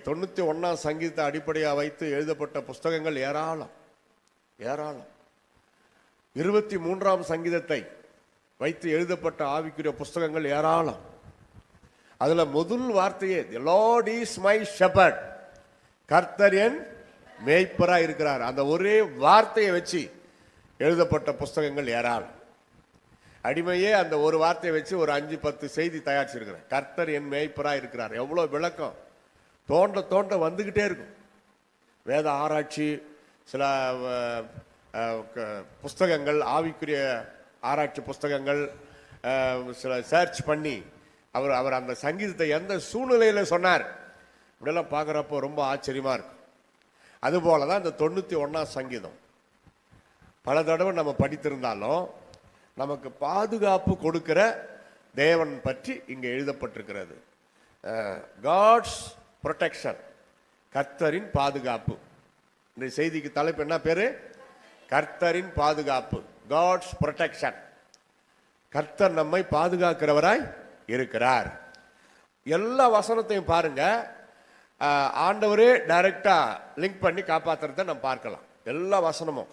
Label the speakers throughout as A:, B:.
A: 91ஆம் சங்கீதத்தை அடிப்படையாக வைத்து எழுதப்பட்ட புஸ்தகங்கள் ஏராளம் ஏராளம். 23ஆம் சங்கீதத்தை வைத்து எழுதப்பட்ட ஆவிக்குரிய புஸ்தகங்கள் ஏராளம். அதுல முதல் வார்த்தையே தி லார்ட் இஸ் மை ஷெப்பர்ட், கர்த்தர் என் மேய்ப்பரா இருக்கிறார். அந்த ஒரே வார்த்தையை வச்சு எழுதப்பட்ட புஸ்தகங்கள் ஏராளம். அடிமையே அந்த ஒரு வார்த்தையை வச்சு ஒரு 5-10 செய்தி தயாரிச்சிருக்கிறேன். கர்த்தர் என் மேய்ப்பரா இருக்கிறார். எவ்வளவு விளக்கம் தோண்ட தோண்ட வந்துகிட்டே இருக்கும். வேத ஆராய்ச்சி, சில புஸ்தகங்கள், ஆவிக்குரிய ஆராய்ச்சி புஸ்தகங்கள், சில சர்ச் பண்ணி அவர் அந்த சங்கீதத்தை எந்த சூழ்நிலையில சொன்னார் இப்படியெல்லாம் பார்க்குறப்போ ரொம்ப ஆச்சரியமா இருக்கும். அதுபோல தான் இந்த 91ஆம் சங்கீதம் பல தடவை நம்ம படித்திருந்தாலும் நமக்கு பாதுகாப்பு கொடுக்கிற தேவன் பற்றி இங்கே எழுதப்பட்டிருக்கிறது. காட்ஸ் ப்ரொடெக்ஷன், கர்த்தரின் பாதுகாப்பு. இந்த செய்திக்கு தலைப்பு என்ன பேரு? கர்த்தரின் பாதுகாப்பு, காட்ஸ் ப்ரொடெக்ஷன். கர்த்தர் நம்மை பாதுகாக்கிறவராய் இருக்கிறார். எல்லா வசனத்தையும் பாருங்க, ஆண்டவரே டைரக்டா லிங்க் பண்ணி காப்பாத்துறத நம்ம பார்க்கலாம். எல்லா வசனமும்.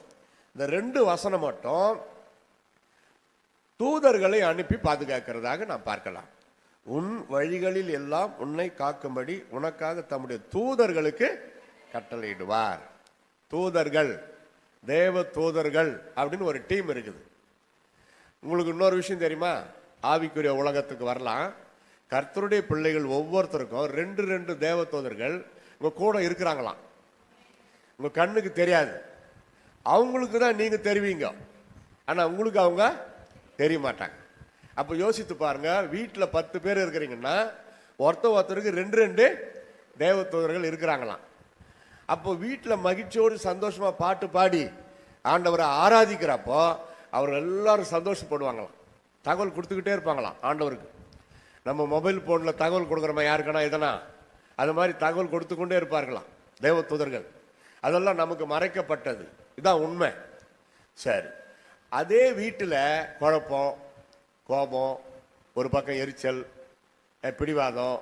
A: இந்த 2 வசனம் மட்டும் தூதர்களை அனுப்பி பாதுகாக்கிறதாக நாம் பார்க்கலாம். உன் வழிகளில் எல்லாம் உன்னை காக்கும்படி உனக்காக தம்முடைய தூதர்களுக்கு கட்டளையிடுவார். தூதர்கள், தேவ தூதர்கள் அப்படின்னு ஒரு டீம் இருக்குது. உங்களுக்கு இன்னொரு விஷயம் தெரியுமா? ஆவிக்குரிய உலகத்துக்கு வரலாம். கர்த்தருடைய பிள்ளைகள் ஒவ்வொருத்தருக்கும் 2 தேவ தூதர்கள் உங்க கூட இருக்கிறாங்களாம். உங்க கண்ணுக்கு தெரியாது, அவங்களுக்கு தான் நீங்க தெரிவிங்க, ஆனா உங்களுக்கு அவங்க தெரிய மாட்டாங்க. அப்ப யோசித்து பாருங்க, வீட்டில் 10 பேர் இருக்கிறீங்கன்னா ஒருத்தருக்கு 2 தேவ தூதர்கள் இருக்கிறாங்களாம். அப்போ வீட்டில் மகிழ்ச்சியோடு சந்தோஷமா பாட்டு பாடி ஆண்டவரை ஆராதிக்கிறப்போ அவர் எல்லாரும் சந்தோஷப்படுவாங்களாம். தகவல் கொடுத்துக்கிட்டே இருப்பாங்களாம் ஆண்டவருக்கு. நம்ம மொபைல் போனில் தகவல் கொடுக்குறோமா யாருக்குன்னா எதனா, அது மாதிரி தகவல் கொடுத்து கொண்டே இருப்பார்களாம் தேவ தூதர்கள். அதெல்லாம் நமக்கு மறைக்கப்பட்டது, இதுதான் உண்மை. சரி, அதே வீட்டில் குழப்பம், கோபம், ஒரு பக்கம் எரிச்சல், பிடிவாதம்,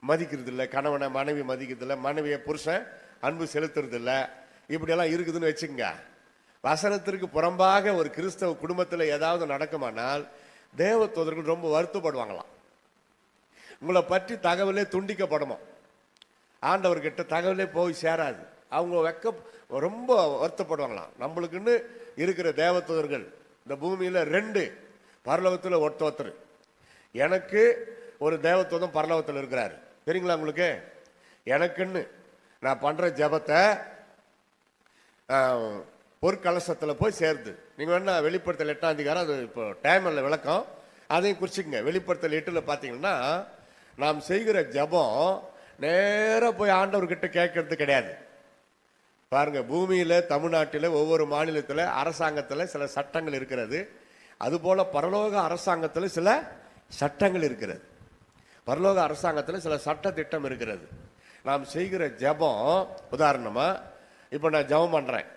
A: மதிக்கிறது இல்லை, கணவனை மனைவி மதிக்கிறது இல்லை, மனைவியை புருஷன் அன்பு செலுத்துறது இல்லை, இப்படியெல்லாம் இருக்குதுன்னு வச்சுக்கங்க. வசனத்திற்கு புறம்பாக ஒரு கிறிஸ்தவ குடும்பத்தில் ஏதாவது நடக்குமானால் தேவ தூதர்கள் ரொம்ப வருத்தப்படுவாங்களாம். உங்களை பற்றி தகவலே துண்டிக்கப்படுமா, ஆண்டவர்கிட்ட தகவலே போய் சேராது. அவங்க ரொம்ப வருத்தப்படுவாங்களாம். நம்மளுக்குன்னு இருக்கிற தேவ தூதர்கள் இந்த பூமியில் 2, பரலோகத்தில் ஒருத்தர். எனக்கு ஒரு தேவதூதன் பரலோகத்தில் இருக்கிறாரு, தெரியுங்களா உங்களுக்கு? எனக்குன்னு நான் பண்ற ஜபத்தை பொற்கலசத்தில் போய் சேருது. நீங்க வேணா வெளிப்படுத்தல் 8ஆம் அதிகாரம், அது இப்போ டைம் இல்லை விளக்கம், அதையும் குறிச்சிக்கங்க. வெளிப்படுத்தல் 8ல் பார்த்தீங்கன்னா நாம் செய்கிற ஜபம் நேராக போய் ஆண்டவர்கிட்ட கேட்கறது கிடையாது. பாருங்க, பூமியில, தமிழ்நாட்டில், ஒவ்வொரு மாநிலத்தில், அரசாங்கத்தில் சில சட்டங்கள் இருக்கிறது. அதுபோல பரலோக அரசாங்கத்தில் சில சட்டங்கள் இருக்கிறது. பரலோக அரசாங்கத்தில் சில சட்ட திட்டம் இருக்கிறது. நாம் செய்கிற ஜபம், உதாரணமா இப்போ நான் ஜபம் பண்றேன்,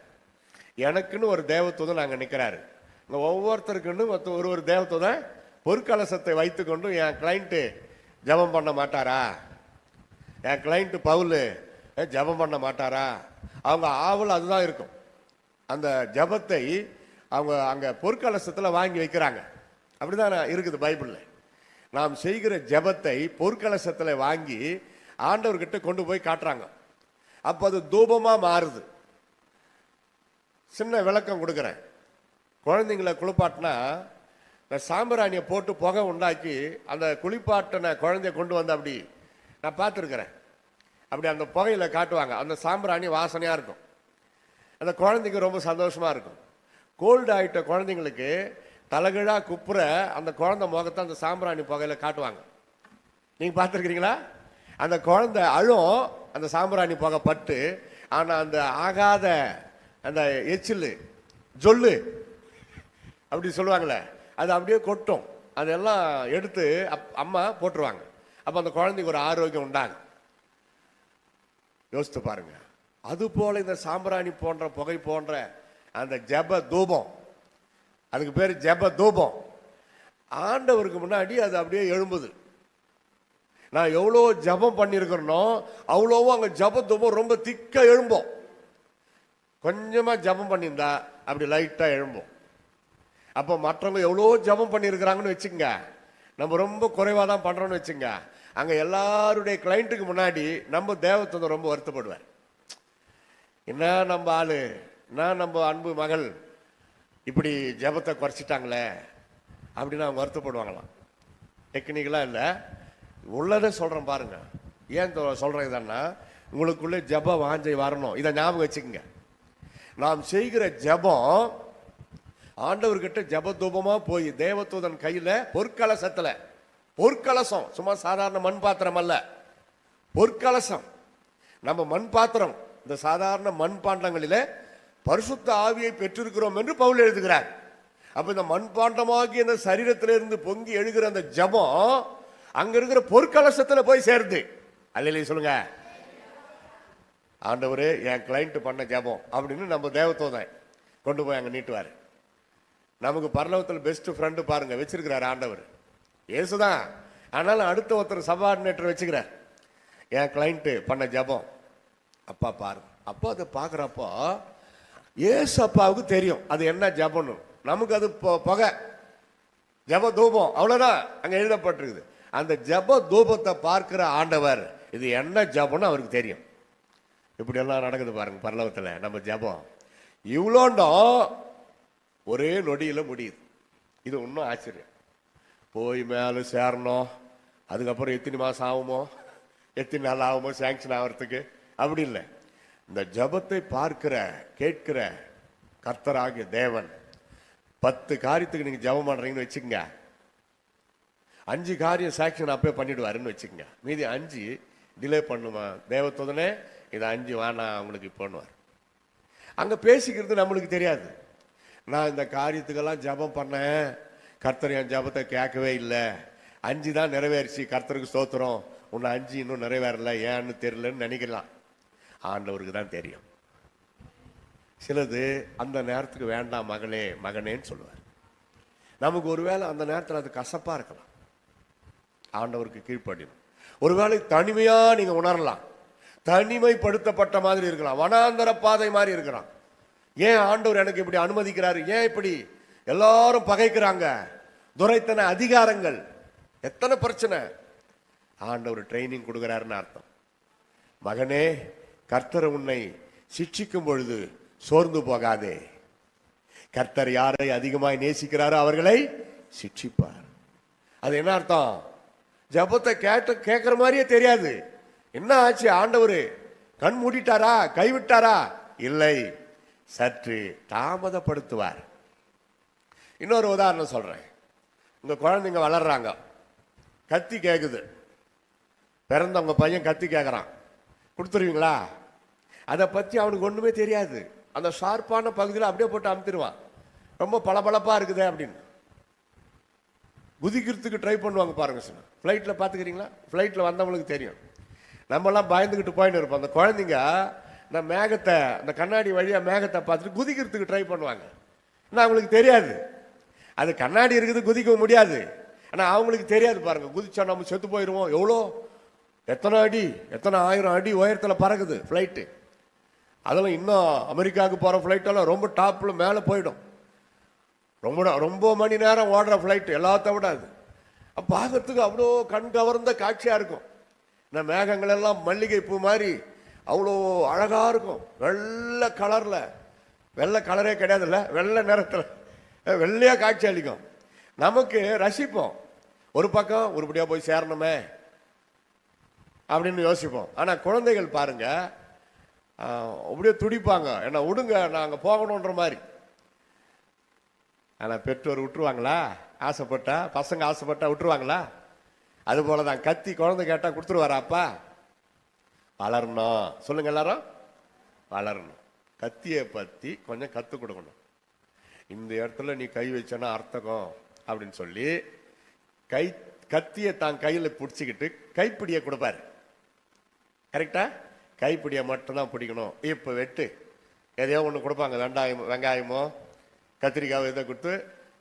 A: எனக்குன்னு ஒரு தேவதூதன் அங்கே நிற்கிறாரு. ஒவ்வொருத்தருக்குன்னு ஒரு தேவதூதன் பொற்கலசத்தை வைத்துக்கொண்டு என் கிளைண்ட்டு ஜபம் பண்ண மாட்டாரா, என் கிளைண்ட்டு பவுல் ஜபம் பண்ண மாட்டாரா? அவங்க ஆவல் அதுதான் இருக்கும். அந்த ஜபத்தை அவங்க அங்க பொற்கலசத்தில் வாங்கி வைக்கிறாங்க. அப்படிதான் இருக்குது பைபிள்ல. நாம் செய்கிற ஜபத்தை பொற்கலசத்தில் வாங்கி ஆண்டவர்கிட்ட கொண்டு போய் காட்டுறாங்க. அப்போ அது தூபமா மாறுது. சின்ன விளக்கம் கொடுக்குறேன். குழந்தைங்களை குளிப்பாட்டினா இந்த சாம்பிராணியை போட்டு புகை உண்டாக்கி அந்த குளிப்பாட்டின குழந்தைய கொண்டு வந்து அப்படி நான் பார்த்துருக்கிறேன். அப்படி அந்த புகையில காட்டுவாங்க. அந்த சாம்பிராணி வாசனையா இருக்கும். அந்த குழந்தைக்கு ரொம்ப சந்தோஷமா இருக்கும். கோல்டு ஆகிட்ட குழந்தைங்களுக்கு தலைகீழா குப்புற அந்த குழந்தை முகத்தை அந்த சாம்பிராணி புகையில காட்டுவாங்க. நீங்க பார்த்துருக்கிறீங்களா? அந்த குழந்தை அழும் அந்த சாம்பிராணி புகை பட்டு. ஆனா அந்த ஆகாத அந்த எச்சில் ஜொல்லு அப்படி சொல்லுவாங்களே, அது அப்படியே கொட்டும். அதெல்லாம் எடுத்து அம்மா போட்டுருவாங்க. அப்ப அந்த குழந்தைக்கு ஒரு ஆரோக்கியம் உண்டாகும். யோசித்து பாருங்க. அது போல இந்த சாம்பிராணி போன்ற புகை போன்ற அந்த ஜப தூபம், அதுக்கு பேர் ஜப தூபம், ஆண்டவருக்கு முன்னாடி அது அப்படியே எழும்புது. நான் எவ்வளோ ஜபம் பண்ணியிருக்கிறனோ அவ்வளோவும் அங்கே ஜப தூபம் ரொம்ப திக்கா எழும்போம். கொஞ்சமாக ஜபம் பண்ணியிருந்தா அப்படி லைட்டாக எழும்போம். அப்போ மற்றவங்க எவ்வளோ ஜபம் பண்ணியிருக்கிறாங்கன்னு வச்சுங்க, நம்ம ரொம்ப குறைவாக தான் பண்ணுறோன்னு வச்சுங்க, அங்கே எல்லாருடைய கிளைண்ட்டுக்கு முன்னாடி நம்ம தேவத்தை ரொம்ப வருத்தப்படுவார். என்ன நம்ம ஆளு, என்ன நம்ம அன்பு மகள் இப்படி ஜபத்தை குறைச்சிட்டாங்களே அப்படின்னு அவங்க வருத்தப்படுவாங்களாம். டெக்னிக்கலாக இல்லை, உள்ளதை சொல்கிறேன் பாருங்க. ஏன் சொல்கிறேன் இதன்னா, உங்களுக்குள்ளே ஜப வாஞ்சை வரணும். இதை ஞாபகம் வச்சுக்கோங்க. நாம் செய்கிற ஜபம் ஆண்டவர்கிட்ட ஜப தூபமாக போய் தேவதூதன் கையில் பொற்கலசத்தில், பொற்கலசம் சும்மா சாதாரண மண் பாத்திரம் அல்ல, பொற்கலசம். நம்ம மண் பாத்திரம், இந்த சாதாரண மண் பாண்டங்களிலே பரிசுத்த ஆவியை பெற்றிருக்கிறோம் என்று பவுல் எழுதுகிறார். அப்ப இந்த மண்பாண்டமாகி இந்த சரீரத்திலிருந்து பொங்கி எழுகிற அந்த ஜபம் அங்க இருக்கிற பொற்கலசத்துல போய் சேருது. அல்லேலூயா சொல்லுங்க. ஆண்டவரே என் கிளைண்ட் பண்ண ஜபம் அப்படின்னு நம்ம தேவதூதன் கொண்டு போய் அங்க நீட்டுவார். நமக்கு பரலோகத்தில் பெஸ்ட் ஃப்ரெண்டு பாருங்க வச்சிருக்கிறார் ஆண்டவர், இயேசுதான். ஆனாலும் அடுத்த ஒருத்தர் சபார்டினேட்டர் வச்சுக்கிறார். என் கிளைண்ட் பண்ண ஜபம் அப்பா பாருங்க. அப்போ அதை பார்க்குறப்போ ஏசு அப்பாவுக்கு தெரியும் அது என்ன ஜபம்னு. நமக்கு அது புகை, ஜப தூபம், அவ்வளோதான் அங்கே எழுதப்பட்டிருக்குது. அந்த ஜப தூபத்தை பார்க்கிற ஆண்டவர் இது என்ன ஜபம்னு அவருக்கு தெரியும். இப்படி எல்லாம் நடக்குது பாருங்க பரலோகத்தில் நம்ம ஜபம். இவ்வளோண்டோ ஒரே நொடியில் முடியுது. இது இன்னும் ஆச்சரியம். போய் மேலே சேரணும், அதுக்கப்புறம் எத்தனை மாதம் ஆகுமோ, எத்தனை நாள் ஆகுமோ சாங்ஷன் ஆகிறதுக்கு, அப்படி இல்லை. இந்த ஜபத்தை பார்க்கிற கேட்கிற கர்த்தராகிய தேவன் 10 காரியத்துக்கு நீங்க ஜபம் பண்றீங்கன்னு வச்சுக்கோங்க, 5 காரியம் சாங்ஷன் அப்பே பண்ணிடுவாருன்னு வச்சுக்கோங்க. மீதி 5 டிலே பண்ணுமா தேவதூதனே, இது 5 வேணாம் அவங்களுக்கு இப்போன்னுவார். அங்க பேசிக்கிறது நம்மளுக்கு தெரியாது. நான் இந்த காரியத்துக்கெல்லாம் ஜபம் பண்ணேன், கர்த்தர் என் ஜபத்தை கேட்கவே இல்லை, 5 தான் நிறைவேறிச்சு, கர்த்தருக்கு ஸ்தோத்திரம், உன்னை 5 இன்னும் நிறைவேறல, ஏன்னு தெரியலன்னு நினைக்கலாம். ஆண்டவருக்கு தான் தெரியும். சிலது அந்த நேரத்துக்கு வேண்டாம் மகளே மகனேன்னு சொல்லுவார். நமக்கு ஒருவேளை அந்த நேரத்தில் அது கசப்பா இருக்கலாம், ஆண்டவருக்கு கீழ்ப்படியும். ஒருவேளை தனிமையா நீங்க உணரலாம், தனிமைப்படுத்தப்பட்ட மாதிரி இருக்கலாம், வனாந்தர பாதை மாதிரி இருக்கலாம். ஏன் ஆண்டவர் எனக்கு இப்படி அனுமதிக்கிறாரு, ஏன் இப்படி எல்லாரும் பகைக்கிறாங்க, துரைத்தன அதிகாரங்கள், எத்தனை பிரச்சனை. ஆண்டவர் ட்ரைனிங் கொடுக்கிறாருன்னு அர்த்தம். மகனே கர்த்தர் உன்னை சிட்சிக்கும் பொழுது சோர்ந்து போகாதே, கர்த்தர் யாரை அதிகமாய் நேசிக்கிறாரோ அவர்களை சிட்சிப்பார். அது என்ன அர்த்தம்? ஜபத்தை கேட்கிற மாதிரியே தெரியாது. என்ன ஆச்சு, ஆண்டவர் கண் மூடிட்டாரா, கைவிட்டாரா? இல்லை, சற்று தாமதப்படுத்துவார். இன்னொரு உதாரணம் சொல்றேன். உங்க குழந்தைங்க வளர்றாங்க, கத்தி கேக்குது, பிறந்த உங்க பையன் கத்தி கேட்கறான், கொடுத்துருவீங்களா? அதை பற்றி அவனுக்கு ஒன்றுமே தெரியாது. அந்த ஷார்ப்பான பகுதியில் அப்படியே போட்டு அமுத்திடுவான். ரொம்ப பளபளப்பாக இருக்குது அப்படின்னு குதிக்கிறதுக்கு ட்ரை பண்ணுவாங்க பாருங்க சார். ஃப்ளைட்டில் பார்த்துக்கிறீங்களா? ஃப்ளைட்டில் வந்தவங்களுக்கு தெரியும். நம்மலாம் பயந்துக்கிட்டு போயின்னு இருப்போம். அந்த குழந்தைங்க இந்த மேகத்தை, அந்த கண்ணாடி வழியாக மேகத்தை பார்த்துட்டு குதிக்கிறதுக்கு ட்ரை பண்ணுவாங்க. ஆனால் அவங்களுக்கு தெரியாது அது கண்ணாடி இருக்குது, குதிக்க முடியாது. ஆனால் அவங்களுக்கு தெரியாது பாருங்க, குதிச்சா நம்ம செத்து போயிடுவோம். எவ்வளோ, எத்தனை அடி, எத்தனை 1000 அடி உயரத்தில் பறக்குது ஃப்ளைட்டு. அதெல்லாம் இன்னும் அமெரிக்காவுக்கு போகிற ஃப்ளைட்டெல்லாம் ரொம்ப டாப்பில் மேலே போயிடும். ரொம்ப மணி நேரம் ஓடுற ஃப்ளைட்டு எல்லாத்த விட அது. பார்க்கறதுக்கு அவ்வளோ கண் கவர்ந்த காட்சியாக இருக்கும். இந்த மேகங்கள் எல்லாம் மல்லிகை பூ மாதிரி அவ்வளோ அழகாக இருக்கும். வெள்ளை கலரில், வெள்ளை கலரே கிடையாதுல்ல, வெள்ளை நிறத்தில் வெள்ளையாக காட்சி அளிக்கும். நமக்கு ரசிப்போம். ஒரு பக்கம் உருப்படியாக போய் சேரணுமே அப்படின்னு யோசிப்போம். ஆனால் குழந்தைகள் பாருங்க அப்படியே துடிப்பாங்க, என்ன விடுங்க நாங்கள் போகணுன்ற மாதிரி. ஆனால் பெற்றோர் விட்டுருவாங்களா? ஆசைப்பட்டா, பசங்க ஆசைப்பட்டா விட்டுருவாங்களா? அது போல தான் கத்தி குழந்தை கேட்டால் கொடுத்துருவாரா அப்பா? வளரணும், சொல்லுங்க எல்லாரும், வளரணும். கத்தியை பற்றி கொஞ்சம் கற்றுக் கொடுக்கணும். இந்த இடத்துல நீ கை வச்சனா அர்த்தகம் அப்படின்னு சொல்லி கத்தியை தான் கையில் பிடிச்சிக்கிட்டு கைப்பிடியை கொடுப்பாரு. கரெக்டா? கைப்பிடியை மட்டும்தான் பிடிக்கணும். இப்போ வெட்டு எதையோ ஒன்று கொடுப்பாங்க, வெங்காயமோ கத்திரிக்காயோ இதை கொடுத்து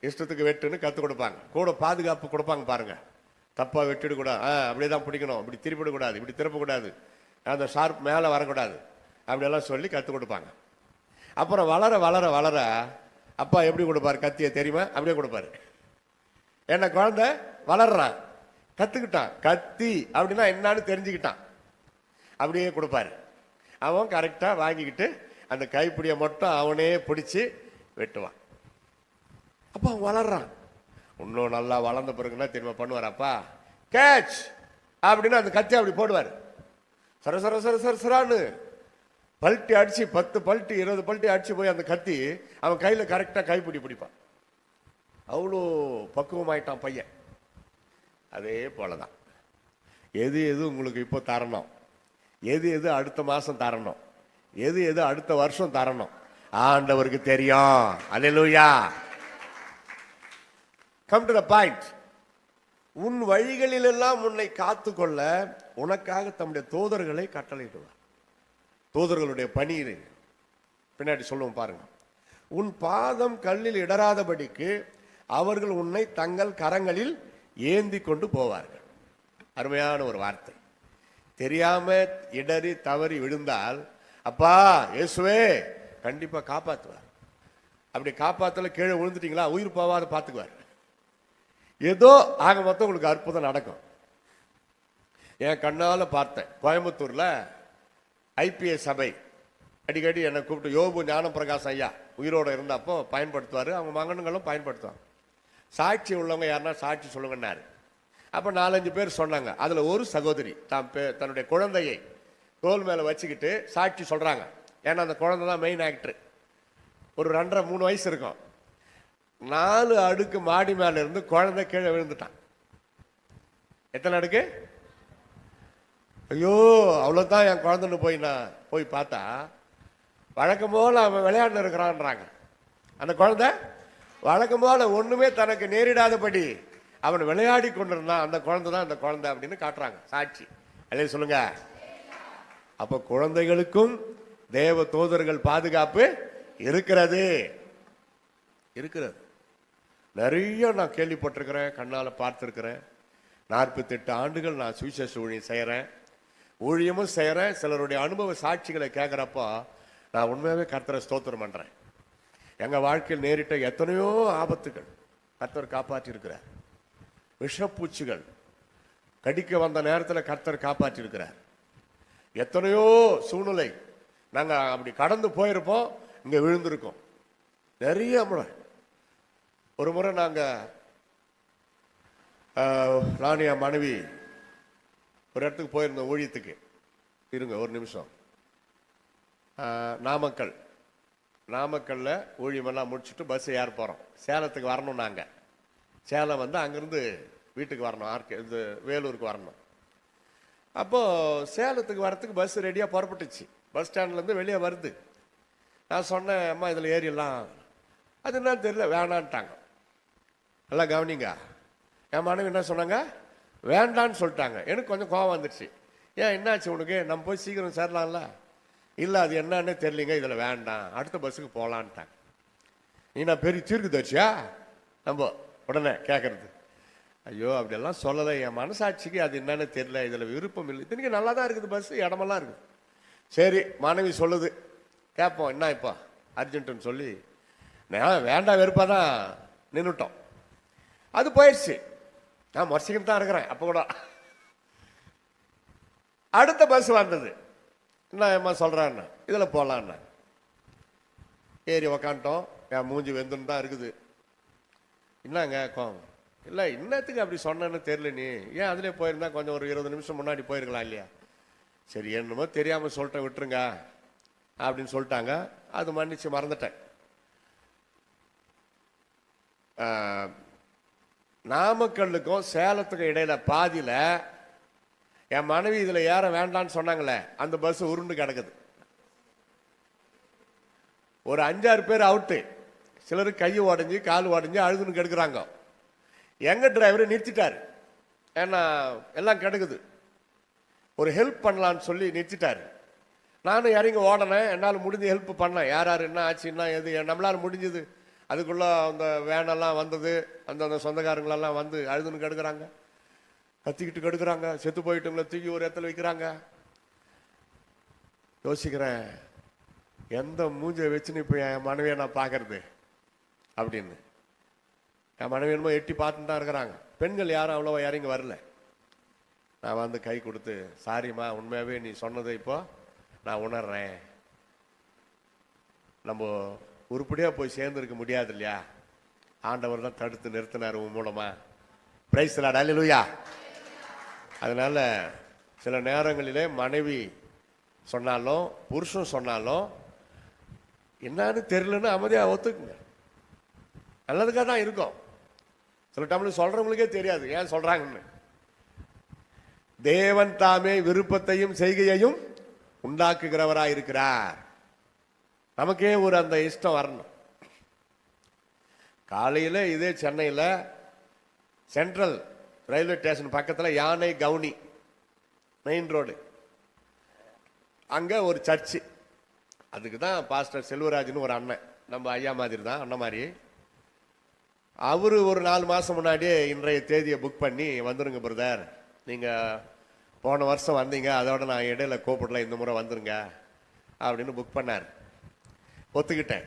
A: இஷ்டத்துக்கு வெட்டுன்னு கற்றுக் கொடுப்பாங்க. கூட பாதுகாப்பு கொடுப்பாங்க பாருங்க. தப்பா வெட்டிடக்கூடாது, அப்படியே தான் பிடிக்கணும், இப்படி திருப்பிடக்கூடாது, இப்படி திருப்பக்கூடாது, அந்த ஷார்ப் மேலே வரக்கூடாது, அப்படியெல்லாம் சொல்லி கற்றுக் கொடுப்பாங்க. அப்புறம் வளர வளர வளர அப்பா எப்படி கொடுப்பாரு கத்தியை தெரியுமா? அப்படியே கொடுப்பாரு. என்ன குழந்தை வளர்றான், கற்றுக்கிட்டான், கத்தி அப்படின்னா என்னன்னு தெரிஞ்சுக்கிட்டான், அப்படியே கொடுப்பாரு. அவன் கரெக்டாக வாங்கிக்கிட்டு அந்த கைப்பிடியை மட்டும் அவனே பிடிச்சி வெட்டுவான். அப்போ அவன் வளர்றான். இன்னும் நல்லா வளர்ந்த பிறகுன்னா திரும்ப பண்ணுவார், அப்பா கேட்ச் அப்படின்னு அந்த கத்தி அப்படி போடுவார். சர சர சர சர சரான்னு பல்ட்டி அடிச்சு 10 பல்ட்டி 20 பல்ட்டி அடிச்சு போய் அந்த கத்தி அவன் கையில் கரெக்டாக கைப்பிடி பிடிப்பான். அவ்வளோ பக்குவமாயிட்டான் பையன். அதே போலதான் எது எது உங்களுக்கு இப்போ தரணும், எது எது அடுத்த மாசம் தரணும், எது எது அடுத்த வருஷம் தரணும் ஆண்டவருக்கு தெரியும். Hallelujah. Come to the point. உன் வழிகளில் எல்லாம் உன்னை காத்துக்கொள்ள உனக்காக தம்முடைய தூதர்களை கட்டளையிடுவார். தூதர்களுடைய பணி பின்னாடி சொல்லுவோம் பாருங்க. உன் பாதம் கல்லில் இடராதபடிக்கு அவர்கள் உன்னை தங்கள் கரங்களில் ஏந்தி கொண்டு போவார்கள். அருமையான ஒரு வார்த்தை. தெரியாம இடறி தவறி விழுந்தால் அப்பா இயேசுவே கண்டிப்பா காப்பாத்துவார். அப்படி காப்பாத்தல கீழே விழுந்துட்டீங்களா, உயிர் போவாத பார்த்துக்குவார். ஏதோ ஆக மொத்தம் உங்களுக்கு அற்புதம் நடக்கும். என் கண்ணால பார்த்தேன். கோயம்புத்தூர்ல ஐபிஎஸ் சபை அடிக்கடி என்னை கூப்பிட்டு யோபு ஞான பிரகாஷ் ஐயா உயிரோடு இருந்தப்போ பயன்படுத்துவார். அவங்க மகனுங்களும் பயன்படுத்துவாங்க. சாட்சி உள்ளவங்க யாருன்னா சாட்சி சொல்லுங்கன்னாரு. அப்போ 4-5 பேர் சொன்னாங்க. அதில் ஒரு சகோதரி தன்னுடைய குழந்தையை தோல் மேலே வச்சுக்கிட்டு சாட்சி சொல்கிறாங்க. ஏன்னா அந்த குழந்தை தான் மெயின் ஆக்டர். ஒரு 2.5-3 வயசு இருக்கும். 4 அடுக்கு மாடி மேலே இருந்து குழந்தை கீழே விழுந்துட்டான். எத்தனை அடுக்கு? ஐயோ அவ்வளோதான் என் குழந்தைன்னு போய் பார்த்தா வழக்கம் போல அவன் விளையாண்டு இருக்கிறான்றாங்க. அந்த குழந்தை வழக்கம் போல ஒண்ணுமே தனக்கு நேரிடாதபடி அவன் விளையாடி கொண்டிருந்தான். அந்த குழந்தை தான் அந்த குழந்தை அப்படின்னு காட்டுறாங்க சாட்சி. அல்லே சொல்லுங்க. அப்ப குழந்தைகளுக்கும் தேவ தூதர்கள் பாதுகாப்பு இருக்கிறது. நிறைய நான் கேள்விப்பட்டிருக்கிறேன், கண்ணால பார்த்திருக்கிறேன். 48 ஆண்டுகள் நான் சுவிசேஷ ஊழியம் செய்யறேன், ஊழியமும் செய்யறேன். சிலருடைய அனுபவ சாட்சிகளை கேட்கிறப்போ நான் உண்மையாவே கர்த்தரை ஸ்தோத்திரம் பண்றேன். எங்க வாழ்க்கையில் நேரிட்ட எத்தனையோ ஆபத்துகள் கர்த்தர் காப்பாற்றி இருக்கிறார். விஷப்பூச்சிகள் கடிக்க வந்த நேரத்தில் கர்த்தர் காப்பாற்றி இருக்கிறார். எத்தனையோ சூழ்நிலை நாங்க அப்படி கடந்து போயிருப்போம், இங்க விழுந்திருக்கோம் நிறைய முறை. ஒரு முறை நாங்க ராணியா மனைவி ஒரு இடத்துக்கு போயிருந்தோம் ஊழியத்துக்கு. இருங்க ஒரு நிமிஷம். நாமக்கல்ல ஊழியமெல்லாம் முடிச்சுட்டு பஸ் ஏற போகிறோம். சேலத்துக்கு வரணும். நாங்கள் சேலம் வந்து அங்கேருந்து வீட்டுக்கு வரணும், இது வேலூருக்கு வரணும். அப்போது சேலத்துக்கு வரத்துக்கு பஸ் ரெடியாக புறப்பட்டுச்சு. பஸ் ஸ்டாண்ட்லேருந்து வெளியே வருது. நான் சொன்னேன், அம்மா இதில் ஏறிடலாம். அது என்னன்னு தெரியல, வேணான்ட்டாங்க. நல்லா கவனிங்க. என் மனைவி என்ன சொன்னாங்க, வேண்டான்னு சொல்லிட்டாங்க. எனக்கு கொஞ்சம் கோவம் வந்துடுச்சு. ஏன் என்னாச்சு உனக்கு, நம்ம போய் சீக்கிரம் சேரலாம்ல. இல்லை அது என்னன்னே தெரியலிங்க, இதில் வேண்டாம், அடுத்த பஸ்ஸுக்கு போகலான்ட்டாங்க. நீ நான் பெரிய தீர்க்குதர்ச்சியா நம்ம உடனே கேட்கறது. ஐயோ அப்படியெல்லாம் சொல்லலை, என் மனசாட்சிக்கு அது என்னன்னு தெரியல, இதில் விருப்பம் இல்லை. இத்தனைக்கு நல்லா தான் இருக்குது பஸ், இடமெல்லாம் இருக்குது. சரி மனைவி சொல்லுது, கேட்போம் என்ன இப்போ அர்ஜென்ட்டுன்னு சொல்லி நான் வேண்டாம் வெறுப்பாக தான் நின்றுட்டோம். அது போயிடுச்சு. நான் மொர்சிக்கிட்டு தான் இருக்கிறேன். அப்போ கூட அடுத்த பஸ் வந்தது. என்ன ஏம்மா சொல்கிறான்னா, இதில் போகலான்னா. ஏறி உக்காண்டோம். என் மூஞ்சி வெந்துன்னு தான் இருக்குது. என்னங்க கோவம் இல்லை, இன்னத்துக்கு அப்படி சொன்னேன்னு தெரியல, நீ ஏன் அதிலே போயிருந்தா கொஞ்சம் ஒரு 20 நிமிஷம் முன்னாடி போயிருக்கலாம் இல்லையா. சரி என்னமோ தெரியாமல் சொல்லிட்டேன், விட்டுருங்க அப்படின்னு சொல்லிட்டாங்க. அது மன்னிச்சு மறந்துட்டேன். நாமக்கல்லுக்கும் சேலத்துக்கும் இடையில பாதியில் என் மனைவி இதில் ஏற வேண்டான்னு சொன்னாங்களே, அந்த பஸ் உருண்டு கிடக்குது. ஒரு 5-6 பேர் அவுட்டு. சிலருக்கு கை உடஞ்சி கால் உடஞ்சி அழுதுன்னு கெடுக்குறாங்க. எங்க டிரைவரை நிறுத்திட்டாரு. ஏன்னா எல்லாம் கிடக்குது, ஒரு ஹெல்ப் பண்ணலான்னு சொல்லி நிறுத்திட்டாரு. நானும் இறங்கி ஓடனேன், என்னால் முடிஞ்ச ஹெல்ப் பண்ணேன். யார் யார் என்ன ஆச்சு என்ன எது நம்மளால் முடிஞ்சது. அதுக்குள்ள அந்த வேனெல்லாம் வந்தது, அந்த சொந்தக்காரங்களெல்லாம் வந்து அழுதுன்னு கெடுக்குறாங்க. கத்திக்கிட்டு கெடுக்கிறாங்க, செத்து போயிட்டுங்களை தூக்கி ஒரு இடத்துல வைக்கிறாங்க. யோசிக்கிறேன், எந்த மூஞ்சை வச்சுன்னு இப்போ என் மனைவியை நான் பார்க்கறது அப்படின்னு. என் மனைவி என்னமோ எட்டி பார்த்துட்டு தான் இருக்கிறாங்க. பெண்கள் யாரும் அவ்வளோவா இறங்கி வரல. நான் வந்து கை கொடுத்து, சாரிம்மா, உண்மையாகவே நீ சொன்னதை இப்போ நான் உணர்றேன். நம்ம உருப்படியாக போய் சேர்ந்துருக்க முடியாது இல்லையா, ஆண்டவர் தான் தடுத்து நிறுத்தினார் உன் மூலமா. பிரைஸ் தி லார்ட், அல்லேலூயா. அதனால சில நேரங்களிலே மனைவி சொன்னாலும் புருஷன் சொன்னாலும் என்னன்னு தெரியலன்னு அமைதியாக ஒத்துக்குங்க. நல்லதுக்காக தான் இருக்கும். சில டைம்ல சொல்றவங்களுக்கே தெரியாது ஏன் சொல்றாங்கன்னு. தேவன் தாமே விருப்பத்தையும் செய்கையையும் உண்டாக்குகிறவராய் இருக்கிறார். நமக்கே ஒரு அந்த இஷ்டம் வரணும். காலையில் இதே சென்னையில் சென்ட்ரல் ரயில்வே ஸ்டேஷன் பக்கத்தில் யானை கவுனி மெயின் ரோடு, அங்கே ஒரு சர்ச்சு. அதுக்கு தான் பாஸ்டர் செல்வராஜ்னு ஒரு அண்ணன், நம்ம ஐயா மாதிரி தான், அண்ணன் மாதிரி. அவரு ஒரு 4 மாதம் முன்னாடியே இன்றைய தேதியை புக் பண்ணி, வந்துருங்க பிரதர், நீங்கள் போன வருஷம் வந்தீங்க, அதோட நான் இடையில கூப்பிடல, இந்த முறை வந்துருங்க அப்படின்னு புக் பண்ணார். ஒத்துக்கிட்டேன்.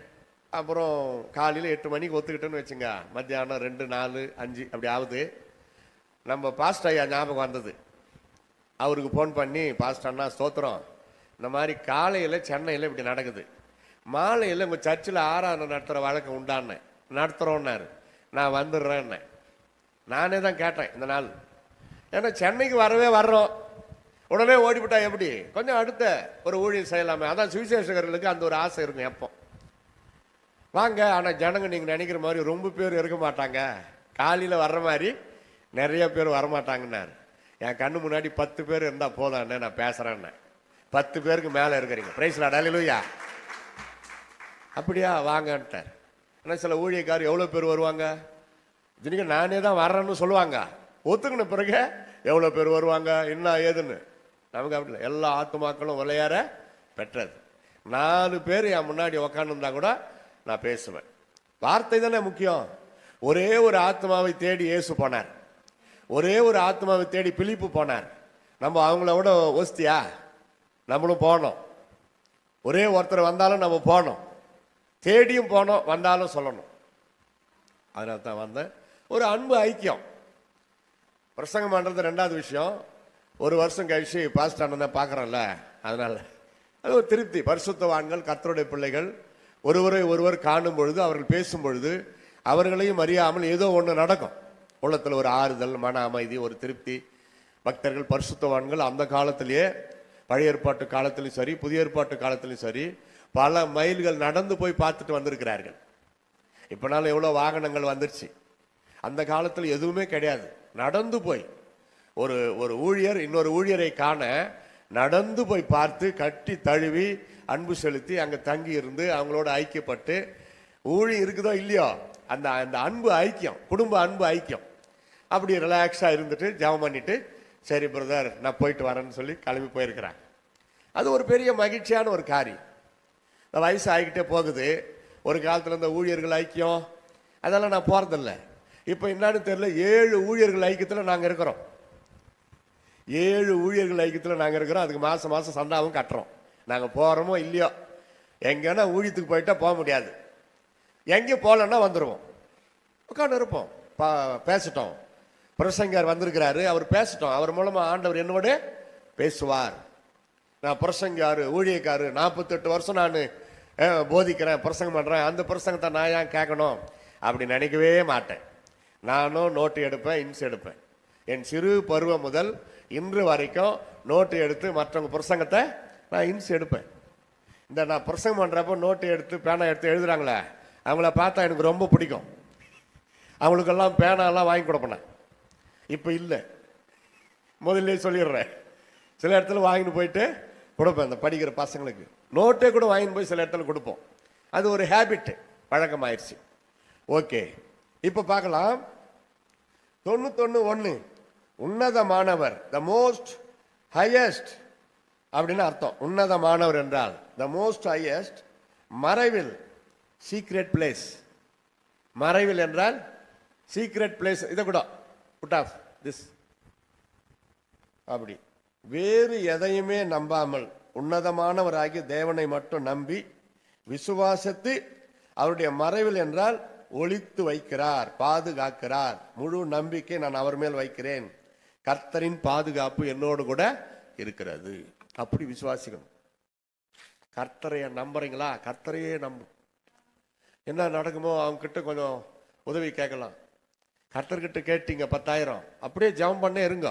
A: அப்புறம் காலையில் 8 மணிக்கு ஒத்துக்கிட்டேன்னு வச்சுங்க, மத்தியானம் 2, 4, 5 அப்படி ஆகுது. நம்ம பாஸ்டர் ஐயா ஞாபகம் வந்தது. அவருக்கு ஃபோன் பண்ணி, பாஸ்டர் அண்ணா ஸ்தோத்திரம், இந்த மாதிரி காலையில் சென்னையில் இப்படி நடக்குது, மாலையில் உங்கள் சர்ச்சில் ஆராதனை நடத்துகிற வழக்கம் உண்டான்னு. நடத்துகிறோன்னாரு. நான் வந்துடுறேன்னே. நானே தான் கேட்டேன் இந்த நாள், ஏன்னா சென்னைக்கு வரவே வர்றோம், உடனே ஓடிவிட்டா எப்படி, கொஞ்சம் அடுத்த ஒரு ஊழியர் செய்யலாமே. அதான் சுவிசேஷகர்களுக்கு அந்த ஒரு ஆசை இருக்கும் எப்போ. வாங்க, ஆனால் ஜனங்க நீங்கள் நினைக்கிற மாதிரி ரொம்ப பேர் இருக்க மாட்டாங்க, காலையில் வர்ற மாதிரி நிறைய பேர் வரமாட்டாங்கன்னாரு. என் கண்ணு முன்னாடி 10 பேர் இருந்தால் போதாண்ணே, நான் பேசுகிறேன்னே. 10 பேருக்கு மேலே இருக்கிறீங்க. பிரைஸ் தி லார்ட், அல்லேலூயா. அப்படியா, வாங்கன்ட்டார். ஆனால் சில ஊழியக்காரர் எவ்வளோ பேர் வருவாங்க, இதுக்கு நானே தான் வர்றேன்னு சொல்லுவாங்க. ஒத்துக்கின பிறகு எவ்வளோ பேர் வருவாங்க என்ன ஏதுன்னு. நமக்கு அப்படி இல்லை, எல்லா ஆத்துமாக்களும் விளையாட பெற்றது. 4 பேர் என் முன்னாடி உக்காந்துருந்தா கூட நான் பேசுவேன். வார்த்தை தானே முக்கியம். ஒரே ஒரு ஆத்மாவை தேடி இயேசு போனார், ஒரே ஒரு ஆத்மாவை தேடி பிலிப்பு போனார். நம்ம அவங்கள விட ஒஸ்தியா? நம்மளும் போனோம். ஒரே ஒருத்தர் வந்தாலும் நம்ம போனோம், தேடியும் போனோம், வந்தாலும் சொல்லணும். அதனால தான் வந்தேன். ஒரு அன்பு ஐக்கியம். பிரசங்கம் பண்ணுறது 2வது விஷயம். ஒரு வருஷம் கழிச்சு பாஸ்டர் அண்ணன் பார்க்குறோம்ல, அதனால அது ஒரு திருப்தி. பரிசுத்தவான்கள், கர்த்தருடைய பிள்ளைகள் ஒருவரை ஒருவர் காணும் பொழுது, அவர்கள் பேசும் பொழுது அவர்களையும் அறியாமல் ஏதோ ஒன்று நடக்கும். உள்ளத்தில் ஒரு ஆறுதல், மன அமைதி, ஒரு திருப்தி. பக்தர்கள், பரிசுத்தவான்கள் அந்த காலத்திலேயே, பழைய ஏற்பாட்டு காலத்திலும் சரி, புதிய ஏற்பாட்டு காலத்திலும் சரி, பல மைல்கள் நடந்து போய் பார்த்துட்டு வந்திருக்கிறார்கள். இப்போனாலும் எவ்வளோ வாகனங்கள் வந்துருச்சு. அந்த காலத்தில் எதுவுமே கிடையாது. நடந்து போய் ஒரு ஊழியர் இன்னொரு ஊழியரை காண நடந்து போய் பார்த்து, கட்டி தழுவி, அன்பு செலுத்தி, அங்கே தங்கி இருந்து அவங்களோட ஐக்கியப்பட்டு, ஊழியம் இருக்குதோ இல்லையோ அந்த அந்த அன்பு ஐக்கியம், குடும்ப அன்பு ஐக்கியம். அப்படி ரிலாக்ஸாக இருந்துட்டு ஜெபம் பண்ணிட்டு, சரி பிரதர் நான் போயிட்டு வரேன்னு சொல்லி கிளம்பி போயிருக்கிறாங்க. அது ஒரு பெரிய மகிழ்ச்சியான ஒரு காரியம். இந்த வயசு ஆகிக்கிட்டே போகுது. ஒரு காலத்தில் இந்த ஊழியர்கள் ஐக்கியம் அதெல்லாம் நான் போகிறதில்ல. இப்போ என்னன்னு தெரியல, 7 ஊழியர்கள் ஐக்கியத்தில் நாங்கள் இருக்கிறோம். 7 ஊழியர்கள் ஐக்கியத்தில் நாங்கள் இருக்கிறோம். அதுக்கு மாதம் மாதம் சந்தாவும் கட்டுறோம். நாங்கள் போகிறோமோ இல்லையோ, எங்கன்னா ஊழியத்துக்கு போயிட்டா போக முடியாது, எங்கேயும் போகலன்னா வந்துடுவோம், உட்காந்து இருப்போம், பேசிட்டோம். பிரசங்கர் வந்திருக்கிறாரு, அவர் பேசிட்டோம், அவர் மூலமாக ஆண்டவர் என்னோட பேசுவார். நான் பிரசங்காரு, ஊழியக்காரு, 48 வருஷம் நான் போதிக்கிறேன், பிரசங்கம் பண்ணுறேன், அந்த பிரசங்கத்தை நான் ஏன் கேட்கணும் அப்படி நினைக்கவே மாட்டேன். நானும் நோட்டு எடுப்பேன், இன்ஸ் எடுப்பேன். என் சிறு பருவம் முதல் இன்று வரைக்கும் நோட்டு எடுத்து மற்றவங்க பிரசங்கத்தை நான் இன்ஸ் எடுப்பேன். இந்த நான் பிரசங்கம் பண்ணுறப்போ நோட்டு எடுத்து பேனா எடுத்து எழுதுறாங்களே, அவங்கள பார்த்தா எனக்கு ரொம்ப பிடிக்கும். அவங்களுக்கெல்லாம் பேனாலாம் வாங்கி கொடுப்பேன். இப்போ இல்லை, முதல்ல சொல்லிடுறேன். சில இடத்துல வாங்கிட்டு போயிட்டு கொடுப்பேன். இந்த படிக்கிற பசங்களுக்கு நோட்டே கூட வாங்கிட்டு போய் சில இடத்துல கொடுப்போம். அது ஒரு ஹேபிட், பழக்கமாயிடுச்சு. ஓகே, இப்போ பார்க்கலாம். 91 உன்னதமானவர், த மோஸ்ட் ஹையஸ்ட் அப்படின்னு அர்த்தம். உன்னதமானவர் என்றால் த மோஸ்ட் ஹையஸ்ட். மறைவில், சீக்ரெட் பிளேஸ். மறைவில் என்றால் சீக்ரெட் பிளேஸ். இதை கூட புட் ஆஃப் திஸ் அப்படி வேறு எதையுமே நம்பாமல் உன்னதமானவராகி தேவனை மட்டும் நம்பி விசுவாசத்து அவருடைய மறைவில் என்றால் ஒளித்து வைக்கிறார், பாதுகாக்கிறார். முழு நம்பிக்கை நான் அவர் மேல் வைக்கிறேன், கர்த்தரின் பாதுகாப்பு என்னோடு கூட இருக்கிறது. அப்படி விசுவாசிக்கணும். கர்த்தரைய நம்புறீங்களா? கர்த்தரையே நம்பும். என்ன நடக்குமோ அவங்க கிட்ட கொஞ்சம் உதவி கேட்கலாம். கர்த்தர்கிட்ட கேட்டீங்க 10,000, அப்படியே ஜெபம் பண்ணே இருங்க.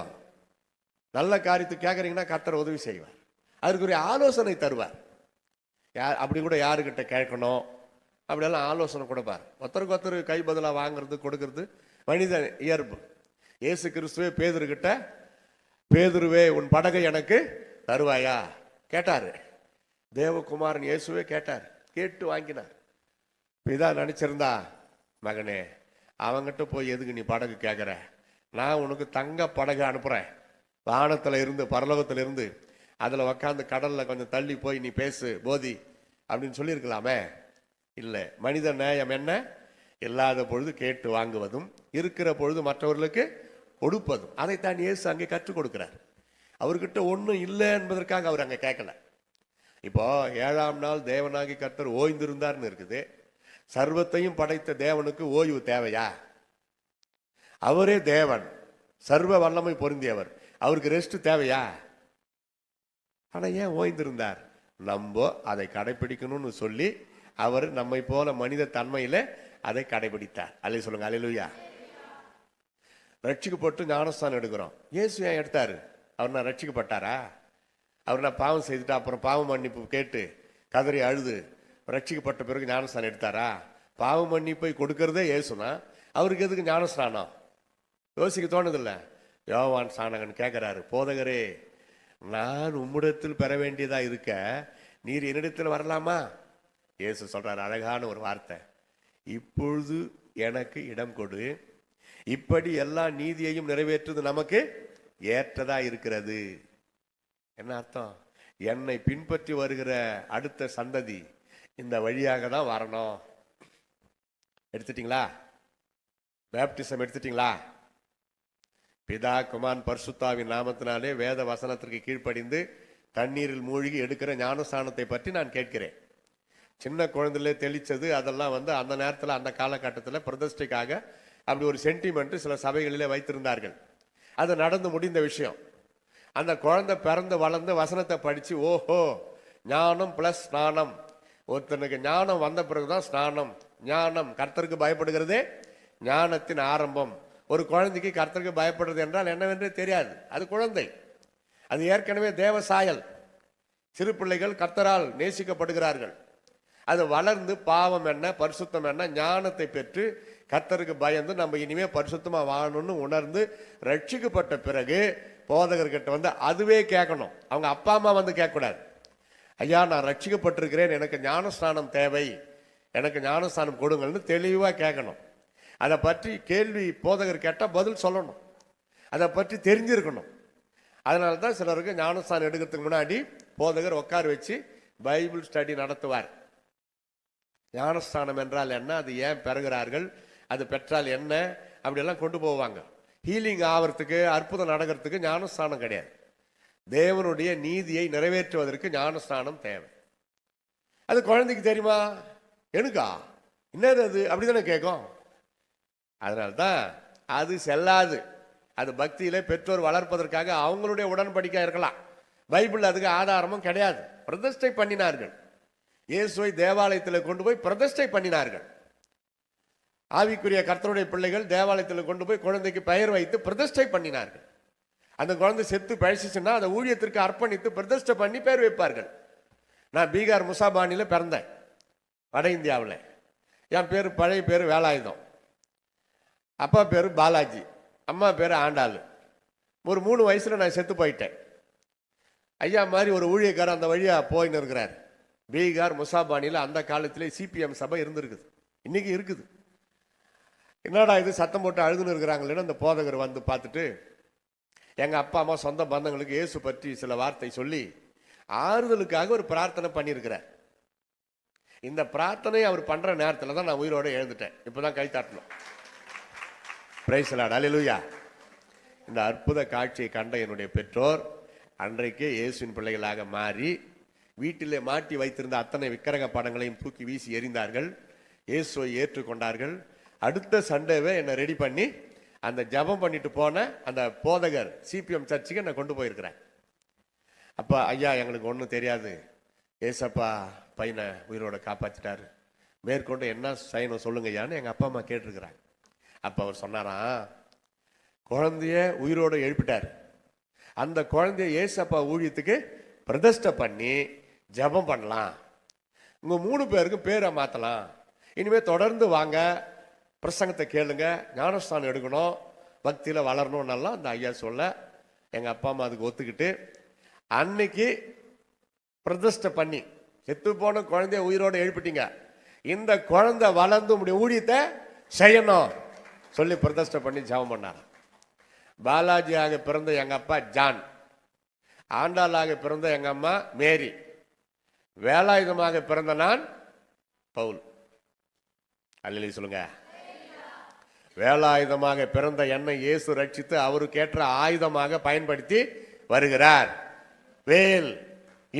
A: நல்ல காரியத்துக்கு கேட்குறீங்கன்னா கர்த்தர் உதவி செய்வார், அதுக்குரிய ஆலோசனை தருவார். அப்படி கூட யாருக்கிட்ட கேட்கணும் அப்படியெல்லாம் ஆலோசனை கொடுப்பார். ஒருத்தருக்கு ஒருத்தர் கை பதிலாக வாங்குறது கொடுக்கறது மனித இயல்பு. இயேசு கிறிஸ்துவே பேதுருக்கிட்ட, பேதுருவே உன் படகை எனக்கு தருவாயா கேட்டார். தேவகுமாரன் இயேசுவே கேட்டார், கேட்டு வாங்கினார். இதான் நினைச்சிருந்தா, மகனே அவங்கிட்ட போய் எதுக்கு நீ படகு கேட்குற, நான் உனக்கு தங்க படகு அனுப்புறேன், வானத்தில் இருந்து பரலோகத்தில் இருந்து அதில் உக்காந்து கடலில் கொஞ்சம் தள்ளி போய் நீ பேசு போதி அப்படின்னு சொல்லியிருக்கலாமே. இல்லை, மனித நேயம் என்ன? இல்லாத பொழுது கேட்டு வாங்குவதும் இருக்கிற பொழுது மற்றவர்களுக்கு கொடுப்பதும். அதைத்தான் இயேசு அங்கே கற்றுக் கொடுக்கிறார். அவர்கிட்ட ஒன்றும் இல்லை என்பதற்காக அவர் அங்கே கேட்கல. இப்போ 7ஆம் நாள் தேவனாகி கர்த்தர் ஓய்ந்திருந்தார்னு இருக்குது. சர்வத்தையும் படைத்த தேவனுக்கு ஓய்வு தேவையா? அவரே தேவன், சர்வ வல்லமை பொருந்தியவர், அவருக்கு ரெஸ்ட் தேவையா? ஆனா ஏன் ஓய்ந்திருந்தார்? நம்ம அதை கடைபிடிக்கணும்னு சொல்லி அவர் நம்மை போல மனித தன்மையில அதை கடைபிடித்தார். அல்லே சொல்லுங்க, அல்லேலூயா. ரட்சிக்கப்பட்டு ஞானஸ்தானம் எடுக்கிறோம். இயேசு ஏன் எடுத்தாரு? அவர் நான் ரட்சிக்கப்பட்டாரா? அவர் நான் பாவம் செய்துட்டு அப்புறம் பாவ மன்னிப்பு கேட்டு கதறி அழுது ரட்சிக்கப்பட்ட பிறகு ஞானஸ்தானம் எடுத்தாரா? பாவ மன்னிப்பை கொடுக்கறதே இயேசுனா அவருக்கு எதுக்கு ஞானஸ்தானம்? யோசிக்க தோணுதில்ல. யோவான் சாணகன் கேட்கிறாரு, போதகரே நான் உம்மிடத்தில் பெற வேண்டியதா இருக்க நீர் என்னிடத்தில் வரலாமா? இயேசு சொல்றாரு அழகான ஒரு வார்த்தை, இப்பொழுது எனக்கு இடம் கொடு, இப்படி எல்லா நீதியையும் நிறைவேற்றுவது நமக்கு ஏற்றதா இருக்கிறது. என்ன அர்த்தம்? என்னை பின்பற்றி வருகிற அடுத்த சந்ததி இந்த வழியாக தான் வரணும். எடுத்துட்டீங்களா? பேப்டிசம் எடுத்துட்டீங்களா? பிதா குமாரன் பரிசுத்தாவின் நாமத்தினாலே வேத வசனத்திற்கு கீழ்ப்படிந்து தண்ணீரில் மூழ்கி எடுக்கிற ஞானஸ்தானத்தை பற்றி நான் கேட்கிறேன். சின்ன குழந்தையிலே தெளிச்சது அதெல்லாம் அந்த நேரத்தில் அந்த காலகட்டத்தில் பிரதிஷ்டைக்காக அப்படி ஒரு சென்டிமெண்ட் சில சபைகளிலே வைத்திருந்தார்கள். அது நடந்து முடிந்த விஷயம். அந்த குழந்தை பிறந்து வளர்ந்து வசனத்தை படிச்சு, ஓஹோ ஞானம் பிளஸ் ஸ்நானம், ஒருத்தனுக்கு ஞானம் வந்த பிறகுதான் ஸ்நானம். ஞானம், கர்த்தருக்கு பயப்படுகிறதே ஞானத்தின் ஆரம்பம். ஒரு குழந்தைக்கு கர்த்தருக்கு பயப்படுறது என்றால் என்னவென்றே தெரியாது. அது குழந்தை, அது ஏற்கனவே தேவ சாயல். சிறு பிள்ளைகள் கர்த்தரால் நேசிக்கப்படுகிறார்கள். அது வளர்ந்து பாவம் என்ன பரிசுத்தம் என்ன ஞானத்தை பெற்று கர்த்தருக்கு பயந்து நம்ம இனிமே பரிசுத்தமா வாழணும்னு உணர்ந்து ரட்சிக்கப்பட்ட பிறகு போதகர்கிட்ட அதுவே கேட்கணும். அவங்க அப்பா அம்மா கேட்கக்கூடாது. ஐயா நான் ரட்சிக்கப்பட்டிருக்கிறேன், எனக்கு ஞானஸ்நானம் தேவை, எனக்கு ஞானஸ்நானம் கொடுங்கள்னு தெளிவா கேட்கணும். அதை பற்றி கேள்வி போதகர் கேட்டால் பதில் சொல்லணும், அதை பற்றி தெரிஞ்சிருக்கணும். அதனால தான் சிலருக்கு ஞானஸ்தானம் எடுக்கிறதுக்கு முன்னாடி போதகர் உட்கார வச்சு பைபிள் ஸ்டடி நடத்துவார். ஞானஸ்தானம் என்றால் என்ன, அது ஏன் பெறுகிறார்கள், அது பெற்றால் என்ன, அப்படியெல்லாம் கொண்டு போவாங்க. ஹீலிங் ஆகிறதுக்கு அற்புதம் நடக்கிறதுக்கு ஞானஸ்தானம் கிடையாது. தேவனுடைய நீதியை நிறைவேற்றுவதற்கு ஞானஸ்தானம் தேவை. அது குழந்தைக்கு தெரியுமா? எனக்கா என்னது அது அப்படிதானே கேட்கும். அதனால்தான் அது செல்லாது. அது பக்தியில பெற்றோர் வளர்ப்பதற்காக அவங்களுடைய உடன்படிக்கை இருக்கலாம். பைபிள் அதுக்கு ஆதாரமும் கிடையாது. பிரதிஷ்டை பண்ணினார்கள். இயேசுவை தேவாலயத்தில் கொண்டு போய் பிரதிஷ்டை பண்ணினார்கள். ஆவிக்குரிய கர்த்தருடைய பிள்ளைகள் தேவாலயத்தில் கொண்டு போய் குழந்தைக்கு பெயர் வைத்து பிரதிஷ்டை பண்ணினார்கள். அந்த குழந்தை செத்து பழிச்சுன்னா அதை ஊழியத்திற்கு அர்ப்பணித்து பிரதிஷ்டை பண்ணி பேர் வைப்பார்கள். நான் பீகார் முசாபானியில் பிறந்தேன், வட இந்தியாவில். என் பேர் பழைய பேர் வேலாயுதம், அப்பா பேர் பாலாஜி, அம்மா பேர் ஆண்டாள். ஒரு 3 வயசுல நான் செத்து போயிட்டேன். ஐயா மாதிரி ஒரு ஊழியக்காரர் அந்த வழியா போயின்னு இருக்கிறார். பீகார் முசாபானியில் அந்த காலத்திலே சிபிஎம் சபை இருந்திருக்குது, இன்னைக்கு இருக்குது. என்னடா இது சத்தம் போட்டு அழுதுன்னு இருக்கிறாங்களேன்னு அந்த போதகர் பார்த்துட்டு எங்கள் அப்பா அம்மா சொந்த பந்தங்களுக்கு இயேசு பற்றி சில வார்த்தை சொல்லி ஆறுதலுக்காக ஒரு பிரார்த்தனை பண்ணியிருக்கிறார். இந்த பிரார்த்தனை அவர் பண்ற நேரத்தில் தான் நான் உயிரோட எழுந்துட்டேன். இப்போதான் கை தாட்டணும். பிரைஸ் தி லார்ட், அல்லேலூயா. இந்த அற்புத காட்சியை கண்ட என்னுடைய பெற்றோர் அன்றைக்கே இயேசுவின் பிள்ளைகளாக மாறி வீட்டிலே மாட்டி வைத்திருந்த அத்தனை விக்கிரக படங்களையும் தூக்கி வீசி எறிந்தார்கள். இயேசுவை ஏற்றுக்கொண்டார்கள். அடுத்த சண்டேவே என்னை ரெடி பண்ணி அந்த ஜபம் பண்ணிட்டு போன அந்த போதகர் சிபிஎம் சர்ச்சுக்கு என்னை கொண்டு போயிருக்கிறேன். அப்பா, ஐயா எங்களுக்கு ஒன்றும் தெரியாது, ஏசப்பா பையனை உயிரோட காப்பாற்றிட்டாரு, மேற்கொண்டு என்ன செய்யணும் சொல்லுங்க ஐயான்னு எங்கள் அப்பா அம்மா கேட்டிருக்கிறாங்க. அப்போ அவர் சொன்னாராம், குழந்தைய உயிரோடு எழுப்பிட்டார், அந்த குழந்தைய ஏசப்பா ஊழியத்துக்கு பிரதிஷ்டை பண்ணி ஜபம் பண்ணலாம், உங்க 3 பேருக்கும் பேரை மாற்றலாம், இனிமேல் தொடர்ந்து வாங்க, பிரசங்கத்தை கேளுங்க, ஞானஸ்தானம் எடுக்கணும், பக்தியில் வளரணும்னாலாம் அந்த ஐயா சொல்ல எங்கள் அப்பா அம்மா அதுக்கு ஒத்துக்கிட்டு அன்னைக்கு பிரதிஷ்டை பண்ணி செத்து போன குழந்தைய உயிரோடு எழுப்பிட்டீங்க, இந்த குழந்தை வளர்ந்து உடைய ஊழியத்தை செய்யணும் சொல்லி பிரதிஷ்டை பண்ணி ஜபம் பண்ணார். பாலாஜியாக பிறந்த எங்கள் அப்பா ஜான், ஆண்டாளாக பிறந்த எங்கள் அம்மா மேரி, வேலாயுதமாக பிறந்த நான் பவுல். அல்லேலூயா சொல்லுங்க. வேலாயுதமாக பிறந்த என்னை இயேசு ரட்சித்து அவருக்கு ஏற்ற ஆயுதமாக பயன்படுத்தி வருகிறார். வேல்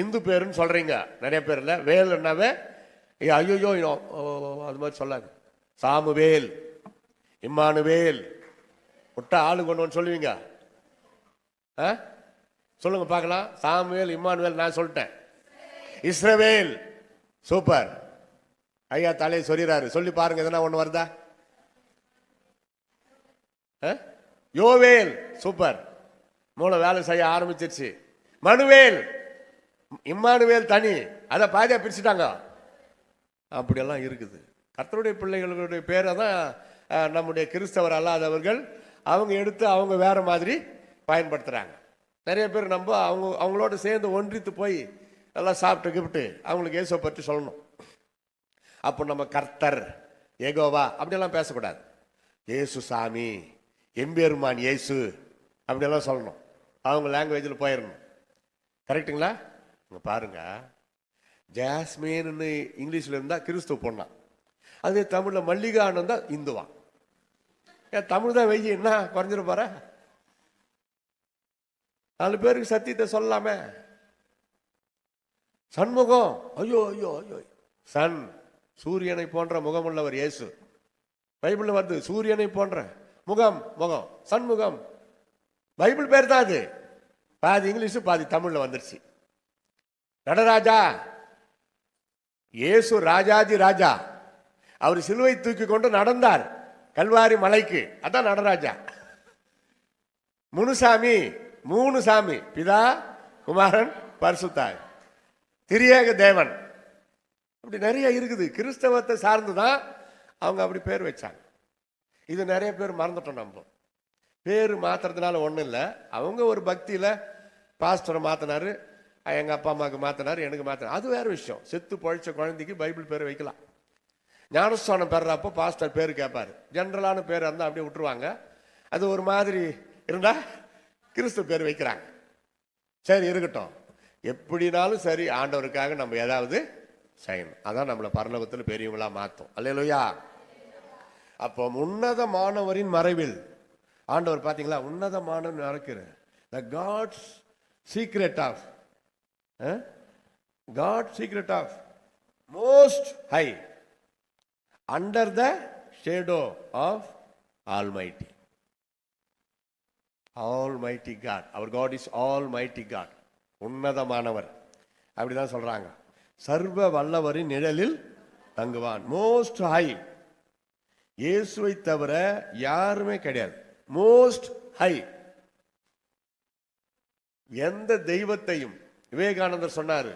A: இந்து பேருன்னு சொல்றீங்க நிறைய பேர், இல்ல வேல்னாவே ஐயோ அது மாதிரி சொல்லாது, சாமுவேல், இம்மானுவேல், விட்டா ஆளு கொண்டு சொல்லுவீங்க. சொல்லுங்க பார்க்கலாம். சாமுவேல், இம்மானுவேல் நான் சொல்லிட்டேன். இஸ்ரவேல், சூப்பர். ஐயா தலையை சொல்லிறாரு, சொல்லி பாருங்க எதனா ஒண்ணு வருதா? யோவேல், சூப்பர், மூளை வேலை செய்ய ஆரம்பிச்சிருச்சு. மனுவேல், இம்மானுவேல் தனி, அதை பாதியா பிரிச்சுட்டாங்க. அப்படியெல்லாம் இருக்குது. கர்த்தருடைய பிள்ளைகளுடைய பேரை தான் நம்முடைய கிறிஸ்தவர் அல்லாதவர்கள் அவங்க எடுத்து அவங்க வேற மாதிரி பயன்படுத்துறாங்க. நிறைய பேர் நம்ம அவங்களோட சேர்ந்து ஒன்றித்து போய் எல்லாம் சாப்பிட்டு கிப்ட்டு அவங்களுக்கு இயேசுவை பற்றி சொல்லணும். அப்போ நம்ம கர்த்தர், ஏகோவா அப்படியெல்லாம் பேசக்கூடாது. இயேசு சாமி, எம்பெருமான் இயேசு அப்படியெல்லாம் சொல்லணும். அவங்க லாங்குவேஜில் போயிடணும். கரெக்டுங்களா? இங்கே பாருங்க, ஜாஸ்மின்னு இங்கிலீஷில் இருந்தால் கிறிஸ்துவ பொண்ணா, அதே தமிழில் மல்லிகான்னு இருந்தால் இந்துவான். ஏன் தமிழ் தான் வெய்ய என்ன குறைஞ்சிட போற? 4 பேருக்கு சத்தியத்தை சொல்லலாமே. சண்முகம், ஐயோ ஐயோ ஐயோ, சன், சூரியனை போன்ற முகமுள்ளவர் இயேசு. பைபிள் வருது, சூரியனை போன்ற முகம், முகம், சண்முகம். பைபிள் பேர் தான் அது. பாதி இங்கிலீஷ் பாதி தமிழ்ல வந்துருச்சு. நடராஜா, இயேசு ராஜாதி ராஜா. அவர் சிலுவை தூக்கி கொண்டு நடந்தார் கல்வாரி மலைக்கு, அதான் நடராஜா. முனுசாமி, 3 சாமி, பிதா, குமாரன், பரிசுத்தாய், திரியேக தேவன். அப்படி நிறைய இருக்குது. கிறிஸ்தவத்தை சார்ந்துதான் அவங்க அப்படி பேர் வச்சாங்க. இது நிறைய பேர் மறந்துட்டோம். நம்ம பேர் மாத்துறதுனால ஒன்றும் இல்லை. அவங்க ஒரு பக்தியில் பாஸ்டரை மாற்றினாரு, எங்கள் அப்பா அம்மாவுக்கு மாற்றினாரு, எனக்கு மாற்றினார், அது வேறு விஷயம். செத்து பழிச்ச குழந்தைக்கு பைபிள் பேர் வைக்கலாம். ஞானஸ்தானம் பெறப்போ பாஸ்டர் பேர் கேட்பாரு. ஜென்ரலான பேர் இருந்தால் அப்படியே விட்டுருவாங்க. அது ஒரு மாதிரி இருந்தால் கிறிஸ்துவ பேர் வைக்கிறாங்க. சரி இருக்கட்டும், எப்படினாலும் சரி, ஆண்டவருக்காக நம்ம ஏதாவது செய்யணும். அதான் நம்மளை பரலோகத்தில் பெரியவங்களா மாற்றும். அல்லேலூயா. அப்போ உன்னதமானவரின் மறைவில் ஆண்டவர் பார்த்தீங்களா, உன்னதமானவர் நடக்கிற the God's secret of God's secret of most high under the shadow of Almighty. Almighty God. Our God is Almighty God. உன்னதமானவர் அப்படிதான் சொல்றாங்க. சர்வ வல்லவரின் நிழலில் தங்குவான். Most high. இயேசுவை தவிர யாருமே கிடையாது. Most high. எந்த தெய்வத்தையும், விவேகானந்தர் சொன்னாரு,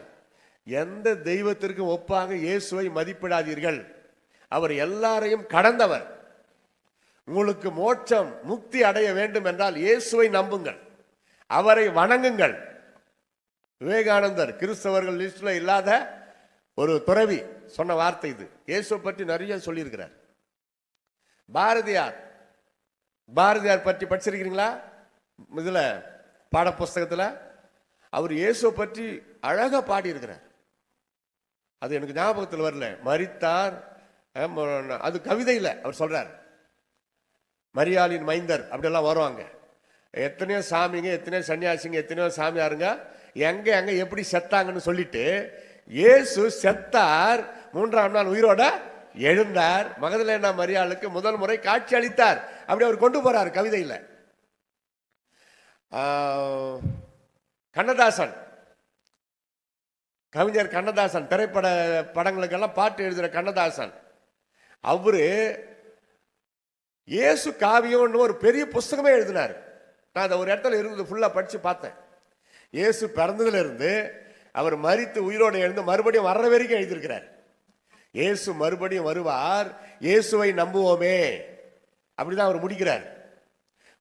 A: எந்த தெய்வத்திற்கும் ஒப்பாக இயேசுவை மதிப்பிடாதீர்கள், அவர் எல்லாரையும் கடந்தவர். உங்களுக்கு மோட்சம், முக்தி அடைய வேண்டும் என்றால் இயேசுவை நம்புங்கள், அவரை வணங்குங்கள். விவேகானந்தர் கிறிஸ்தவர்கள் லிஸ்ட்ல இல்லாத ஒரு துறவி சொன்ன வார்த்தை இது. இயேசுவை பற்றி நிறைய சொல்லியிருக்கிறார். பாரதியார் பற்றி படிச்சிருக்கிறீங்களா? இதுல பாட புஸ்தகத்தில் அவர் இயேசுவை பற்றி அழகா பாடி இருக்கிறார். அது எனக்கு ஞாபகத்தில் வரல. மரித்தார், அது கவிதையில் அவர் சொல்றார். மரியாளின் மைந்தர் அப்படியெல்லாம் வருவாங்க. எத்தனையோ சாமிங்க, எத்தனையோ சன்னியாசிங்க, எத்தனையோ சாமியாருங்க எங்க எங்க எப்படி செத்தாங்கன்னு சொல்லிட்டு, இயேசு செத்தார், 3ஆம் நாள் உயிரோட எழுந்தார், மகதலேனா மரியாளுக்கு முதல் முறை காட்சி அளித்தார். அப்படி அவர் கொண்டு போறார் கவிதையில். கண்ணதாசன், கவிஞர் கண்ணதாசன், திரைப்பட படங்களுக்கெல்லாம் பாட்டு எழுதுகிற கண்ணதாசன், அவரு இயேசு காவியம்னு ஒரு பெரிய புஸ்தகமே எழுதினார். நான் அதை ஒரு இடத்துல இருந்து ஃபுல்லாக படித்து பார்த்தேன். இயேசு பிறந்ததுல இருந்து அவர் மரித்து உயிரோடு எழுந்து மறுபடியும் வர்ற வரைக்கும் எழுதியிருக்கிறார். இயேசு மறுபடியும் வருவார், இயேசுவை நம்புவோமே, அப்படிதான் அவர் முடிக்கிறார்.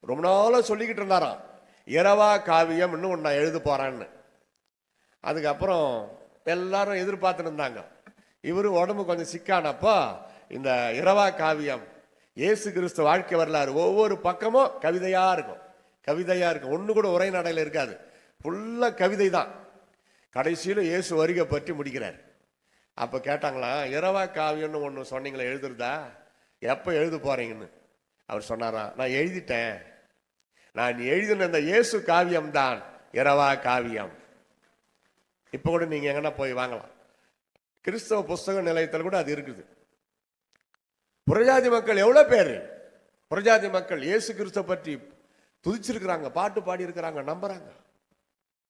A: ரொம்ப நாளாக சொல்லிக்கிட்டு இருந்தாராம், இரவா காவியம் இன்னும் ஒன்று நான் எழுத போறான்னு. அதுக்கப்புறம் எல்லாரும் எதிர்பார்த்துட்டு இருந்தாங்க. இவரு உடம்பு கொஞ்சம் சிக்கானப்போ இந்த இரவா காவியம், இயேசு கிறிஸ்து வாழ்க்கை வரலாறு ஒவ்வொரு பக்கமும் கவிதையா இருக்கும், கவிதையா இருக்கும். ஒன்று கூட உரைநடையில் இருக்காது, ஃபுல்லாக கவிதை தான். கடைசியில் இயேசு வருகை பற்றி முடிக்கிறார். அப்போ கேட்டாங்களாம், இரவா காவியம்னு ஒன்று சொன்னீங்களே, எழுதுறதா, எப்போ எழுத போறீங்கன்னு. அவர் சொன்னாராம், நான் எழுதிட்டேன், நான் எழுதின இந்த இயேசு காவியம் தான் இரவா காவியம். இப்போ கூட நீங்க எங்கன்னா போய் வாங்கலாம், கிறிஸ்தவ புஸ்தக நிலையத்தில் கூட அது இருக்குது. புறஜாதி மக்கள் எவ்வளவு பேரு, புறஜாதி மக்கள் இயேசு கிறிஸ்துவ பற்றி துதிச்சிருக்கிறாங்க, பாட்டு பாடி இருக்கிறாங்க, நம்புறாங்க.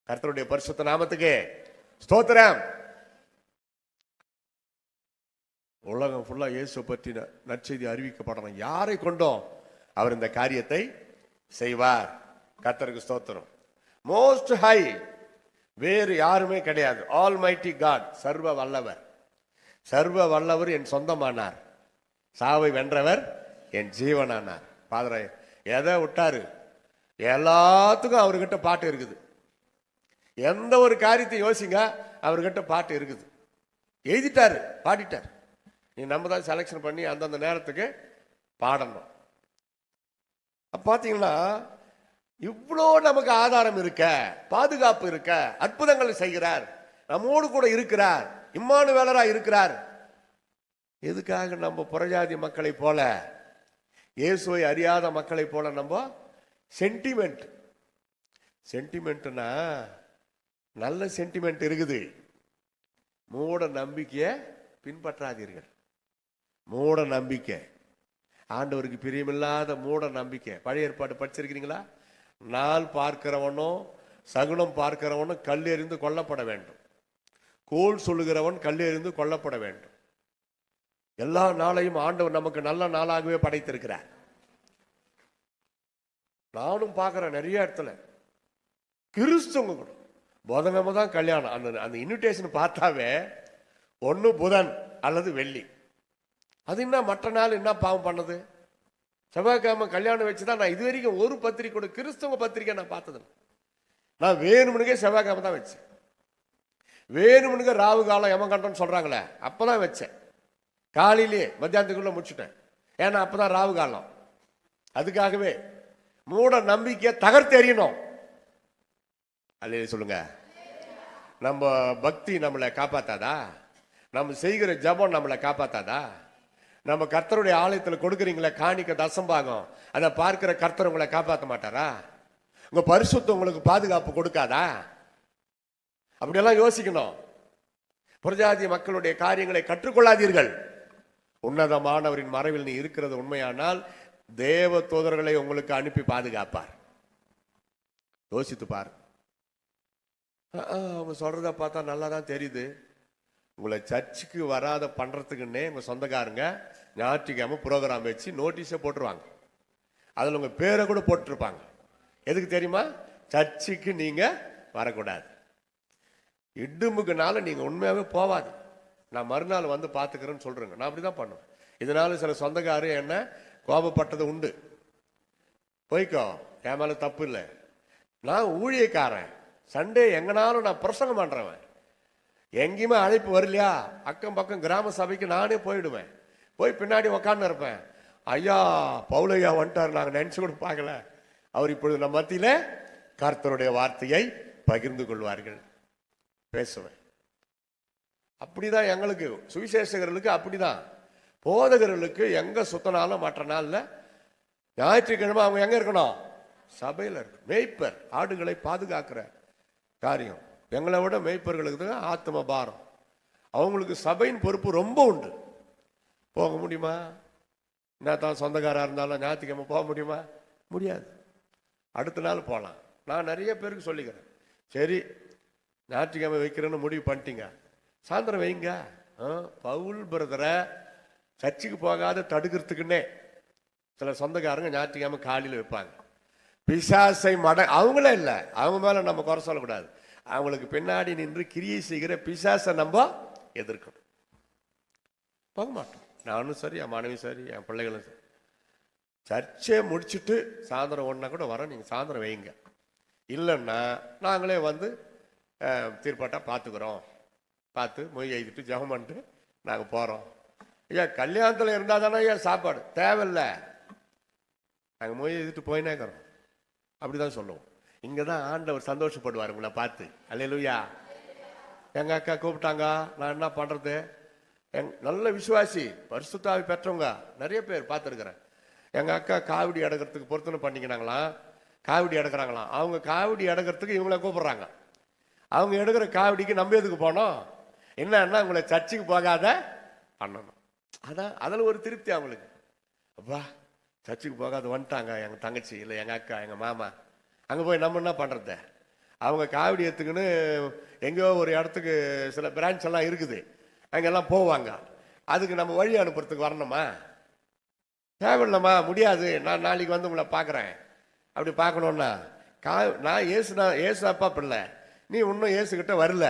A: கர்த்தருடைய பரிசுத்த நாமத்துக்கு ஸ்தோத்திரம். உலகம் ஃபுல்லா இயேசு பற்றி நற்செய்தி அறிவிக்கப்படணும். யாரை கொண்டோம் அவர் இந்த காரியத்தை செய்வார். கர்த்தருக்கு ஸ்தோத்திரம். மோஸ்ட் ஹை, வேறு யாருமே கிடையாது. ஆல்மைட்டி காட், சர்வ வல்லவர். சர்வ வல்லவர் என் சொந்தமானார், சாவை வென்றவர் என் ஜீவனானார். பாதரை எதை விட்டாரு, எல்லாத்துக்கும் அவர்கிட்ட பாட்டு இருக்குது. எந்த ஒரு காரியத்தை யோசிங்க, அவர்கிட்ட பாட்டு இருக்குது. எழுதிட்டாரு, பாடிட்டார். நீ நம்ம தான் செலக்ஷன் பண்ணி அந்தந்த நேரத்துக்கு பாடணும். பார்த்தீங்கன்னா இவ்வளோ நமக்கு ஆதாரம் இருக்க, பாதுகாப்பு இருக்க, அற்புதங்கள் செய்கிறார், நம்மோடு கூட இருக்கிறார், இம்மானுவேலரா இருக்கிறார். எதுக்காக நம்ம புறஜாதி மக்களை போல, இயேசுவை அறியாத மக்களை போல நம்ம சென்டிமெண்ட், சென்டிமெண்ட்னா நல்ல சென்டிமெண்ட் இருக்குது, மூட நம்பிக்கையை பின்பற்றாதீர்கள். மூட நம்பிக்கை, ஆண்டவருக்கு பிரியமில்லாத மூட நம்பிக்கை. பழைய ஏற்பாடு படிச்சிருக்கிறீங்களா? நாள் பார்க்கிறவனும் சகுனம் பார்க்கிறவனும் கல்லெறிந்து கொல்லப்பட வேண்டும், கோல் சொல்லுகிறவன் கல்லெறிந்து கொல்லப்பட வேண்டும். எல்லா நாளையும் ஆண்டவர் நமக்கு நல்ல நாளாகவே படைத்திருக்கிறார். நானும் பார்க்கிறேன் நிறைய இடத்துல கிறிஸ்துவங்க கூட புதன்கிழமை தான் கல்யாணம். அந்த இன்விடேஷன் பார்த்தாவே ஒன்று புதன் அல்லது வெள்ளி. அது என்ன மற்ற நாள் என்ன பாவம் பண்ணது? செவ்வாய்க்கிழமை கல்யாணம் வச்சுதான். நான் இது வரைக்கும் ஒரு பத்திரிக்கை கூட கிறிஸ்தவ பத்திரிக்கை நான் பார்த்தது. நான் வேணுமுனுக்கே செவ்வாய்க்கிழமை தான் வச்சேன். வேணுமுனுக்க ராவு காலம் எமகண்டம்னு சொல்றாங்களே, அப்பதான் வச்சேன். காலையிலேயே மத்தியானத்துக்குள்ள முடிச்சுட்டேன். ஏன்னா அப்பதான் ராவு காலம். அதுக்காகவே மூட நம்பிக்கையை தகர்த்தெறியணும். அல்லே சொல்லுங்க. நம்ம பக்தி நம்மளை காப்பாத்தாதா? நம்ம செய்கிற ஜபம் நம்மளை காப்பாத்தாதா? நம்ம கர்த்தருடைய ஆலயத்தில் கொடுக்குறீங்களே காணிக்க தசம்பாகம், அதை பார்க்கிற கர்த்தர் உங்களை காப்பாற்ற மாட்டாரா? உங்க பரிசுத்தம் உங்களுக்கு பாதுகாப்பு கொடுக்காதா? அப்படியெல்லாம் யோசிக்கணும். புறஜாதி மக்களுடைய காரியங்களை கற்றுக்கொள்ளாதீர்கள். உன்னதமானவரின் மறைவில் நீ இருக்கிறது உண்மையானால் தேவ தூதர்களை உங்களுக்கு அனுப்பி பாதுகாப்பார். யோசித்து பார். அவங்க சொல்றத பார்த்தா நல்லா தான் தெரியுது. உங்களை சர்ச்சுக்கு வராத பண்றதுக்குன்னே உங்க சொந்தக்காரங்க ஞாயிற்றுக்கிழமை ப்ரோக்ராம் வச்சு நோட்டீஸை போட்டுருவாங்க. அதில் உங்க பேரை கூட போட்டிருப்பாங்க. எதுக்கு தெரியுமா? சர்ச்சுக்கு நீங்க வரக்கூடாது. இடுமுக்குனால நீங்க உண்மையாவே போவாது. நான் மறுநாள் வந்து பார்த்துக்கிறேன்னு சொல்றேங்க. நான் அப்படிதான் பண்ணுவேன். இதனால சில சொந்தக்காரர் என்ன கோபப்பட்டது உண்டு. போய்க்கோ, என் மேல தப்பு இல்லை. நான் ஊழியக்காரன், சண்டே எங்கனாலும் நான் பிரசங்கம் பண்றவன். எங்கேயுமே அழைப்பு வரலையா, அக்கம் பக்கம் கிராம சபைக்கு நானே போயிடுவேன். போய் பின்னாடி உக்காந்து இருப்பேன். ஐயா பவுலையா வந்துட்டார், நாங்கள் நினைச்சு கூட பார்க்கல. அவர் இப்பொழுது நம்ம மத்தியில கர்த்தருடைய வார்த்தையை பகிர்ந்து கொள்வார்கள். பேசுவேன். அப்படிதான் எங்களுக்கு சுவிசேஷகர்களுக்கு, அப்படிதான் போதகர்களுக்கு எங்க சுத்தனாலும் மற்ற நாள்ல ஞாயிற்றுக்கிழமை அவங்க எங்க இருக்கணும்? சபையில் இருக்கு. மேய்ப்பர் ஆடுகளை பாதுகாக்கிற காரியம். எங்களை விட மேய்ப்பர்களுக்கு தான் ஆத்ம பாரம். அவங்களுக்கு சபையின் பொறுப்பு ரொம்ப உண்டு. போக முடியுமா? என்ன தான் சொந்தக்காரா இருந்தாலும் ஞாயிற்றுக்கிழமை போக முடியுமா? முடியாது. அடுத்த நாள் போகலாம். நான் நிறைய பேருக்கு சொல்லிக்கிறேன், சரி ஞாயிற்றுக்கிழமை வைக்கிறேன்னு முடிவு பண்ணிட்டீங்க, சாயந்தரம் வைங்க. பவுல் பிரதரை சர்ச்சுக்கு போகாத தடுக்கிறதுக்குன்னே சில சொந்தக்காரங்க ஞாயிற்றுக்கிழமை காலையில் வைப்பாங்க. பிசாசை அவங்களே இல்லை, அவங்க மேல நம்ம குறை சொல்லக்கூடாது. அவங்களுக்கு பின்னாடி நின்று கிரியை செய்கிற பிசாசை நம்ம எதிர்க்கணும். போக மாட்டோம். நானும் சரி, என் மனைவி சரி, என் பிள்ளைகளும் சரி. சர்ச்சை முடிச்சுட்டு சாயந்தரம் ஒன்றா கூட வரோம், நீங்கள் சாயந்தரம் வைங்க. இல்லைன்னா நாங்களே வந்து தீர்ப்பாட்டாக பார்த்துக்குறோம், பார்த்து மொய் எழுதிட்டு ஜெபம் பண்ணிட்டு நாங்கள் போகிறோம். ஐயா கல்யாணத்தில் இருந்தால் தானே ஐயா சாப்பாடு தேவையில்லை, நாங்கள் மொய் எழுதிட்டு போயினே இருக்கிறோம். அப்படிதான் சொல்லுவோம். இங்கே தான் ஆண்டவர் சந்தோஷப்படுவார் உங்களை பார்த்து. அல்லேலூயா. எங்கள் அக்கா கூப்பிட்டாங்க, நான் என்ன பண்ணுறது? நல்ல விசுவாசி பரிசுத்த ஆவி பெற்றவங்க நிறைய பேர் பார்த்துருக்குறேன். எங்கள் அக்கா காவடி அடக்கிறதுக்கு பொருத்தனை பண்ணிக்கிறாங்களாம், காவடி அடக்கிறாங்களாம். அவங்க காவடி அடக்கிறதுக்கு இவங்கள கூப்பிட்றாங்க. அவங்க எடுக்கிற காவடிக்கு நம்ம எதுக்கு போனோம்? என்னன்னா உங்களை சர்ச்சுக்கு போகாத பண்ணணும். அதான் அதில் ஒரு திருப்தி அவங்களுக்கு. அப்பா சர்ச்சுக்கு போகாத வந்துட்டாங்க எங்கள் தங்கச்சி, இல்லை எங்கள் அக்கா, எங்கள் மாமா, அங்கே போய் நம்ம என்ன பண்ணுறது? அவங்க காவடி எடுத்துக்குன்னு எங்கேயோ ஒரு இடத்துக்கு சில பிரான்ச் எல்லாம் இருக்குது, அங்கெல்லாம் போவாங்க. அதுக்கு நம்ம வழி அனுப்புறதுக்கு வரணுமா? தேவையில்லம்மா, முடியாது. நான் நாளைக்கு வந்து உங்களை பார்க்குறேன். அப்படி பார்க்கணுன்னா நான் ஏசு அப்பா பிள்ளை, நீ இன்னும் ஏசுக்கிட்ட வரல,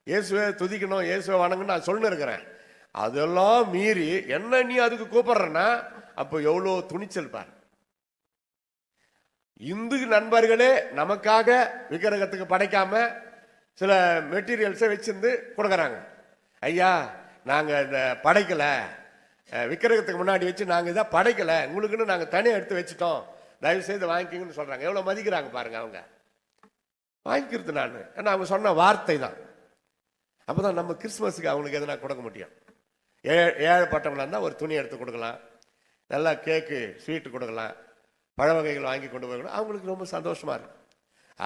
A: இயேசுவை துதிக்கணும், இயேசுவை வணங்கன்னு நான் சொல்லின்னு இருக்கிறேன். அதெல்லாம் மீறி என்ன நீ அதுக்கு கூப்பிடுறன்னா அப்போ எவ்வளோ துணிச்சல் பாரு. இந்து நண்பர்களே நமக்காக விக்கிரகத்துக்கு படைக்காம சில மெட்டீரியல்ஸை வச்சிருந்து கொடுக்குறாங்க. ஐயா நாங்கள் இந்த படைக்கலை, விக்கிரகத்துக்கு முன்னாடி வச்சு நாங்கள் இதை படைக்கலை, உங்களுக்குன்னு நாங்கள் தனியாக எடுத்து வச்சுட்டோம், தயவு செய்து வாங்கிக்கிங்கன்னு சொல்கிறாங்க. எவ்வளோ மதிக்கிறாங்க பாருங்க. அவங்க வாங்கிக்கிறது நான், ஏன்னா அவங்க சொன்ன வார்த்தை தான். அப்போ தான் நம்ம கிறிஸ்துமஸுக்கு அவங்களுக்கு எதனா கொடுக்க முடியும். ஏழைப்பட்டவங்களா இருந்தால் ஒரு துணி எடுத்து கொடுக்கலாம், நல்லா கேக்கு ஸ்வீட்டு கொடுக்கலாம், பழ வகைகள் வாங்கி கொண்டு போய் அவங்களுக்கு ரொம்ப சந்தோஷமா இருக்கு.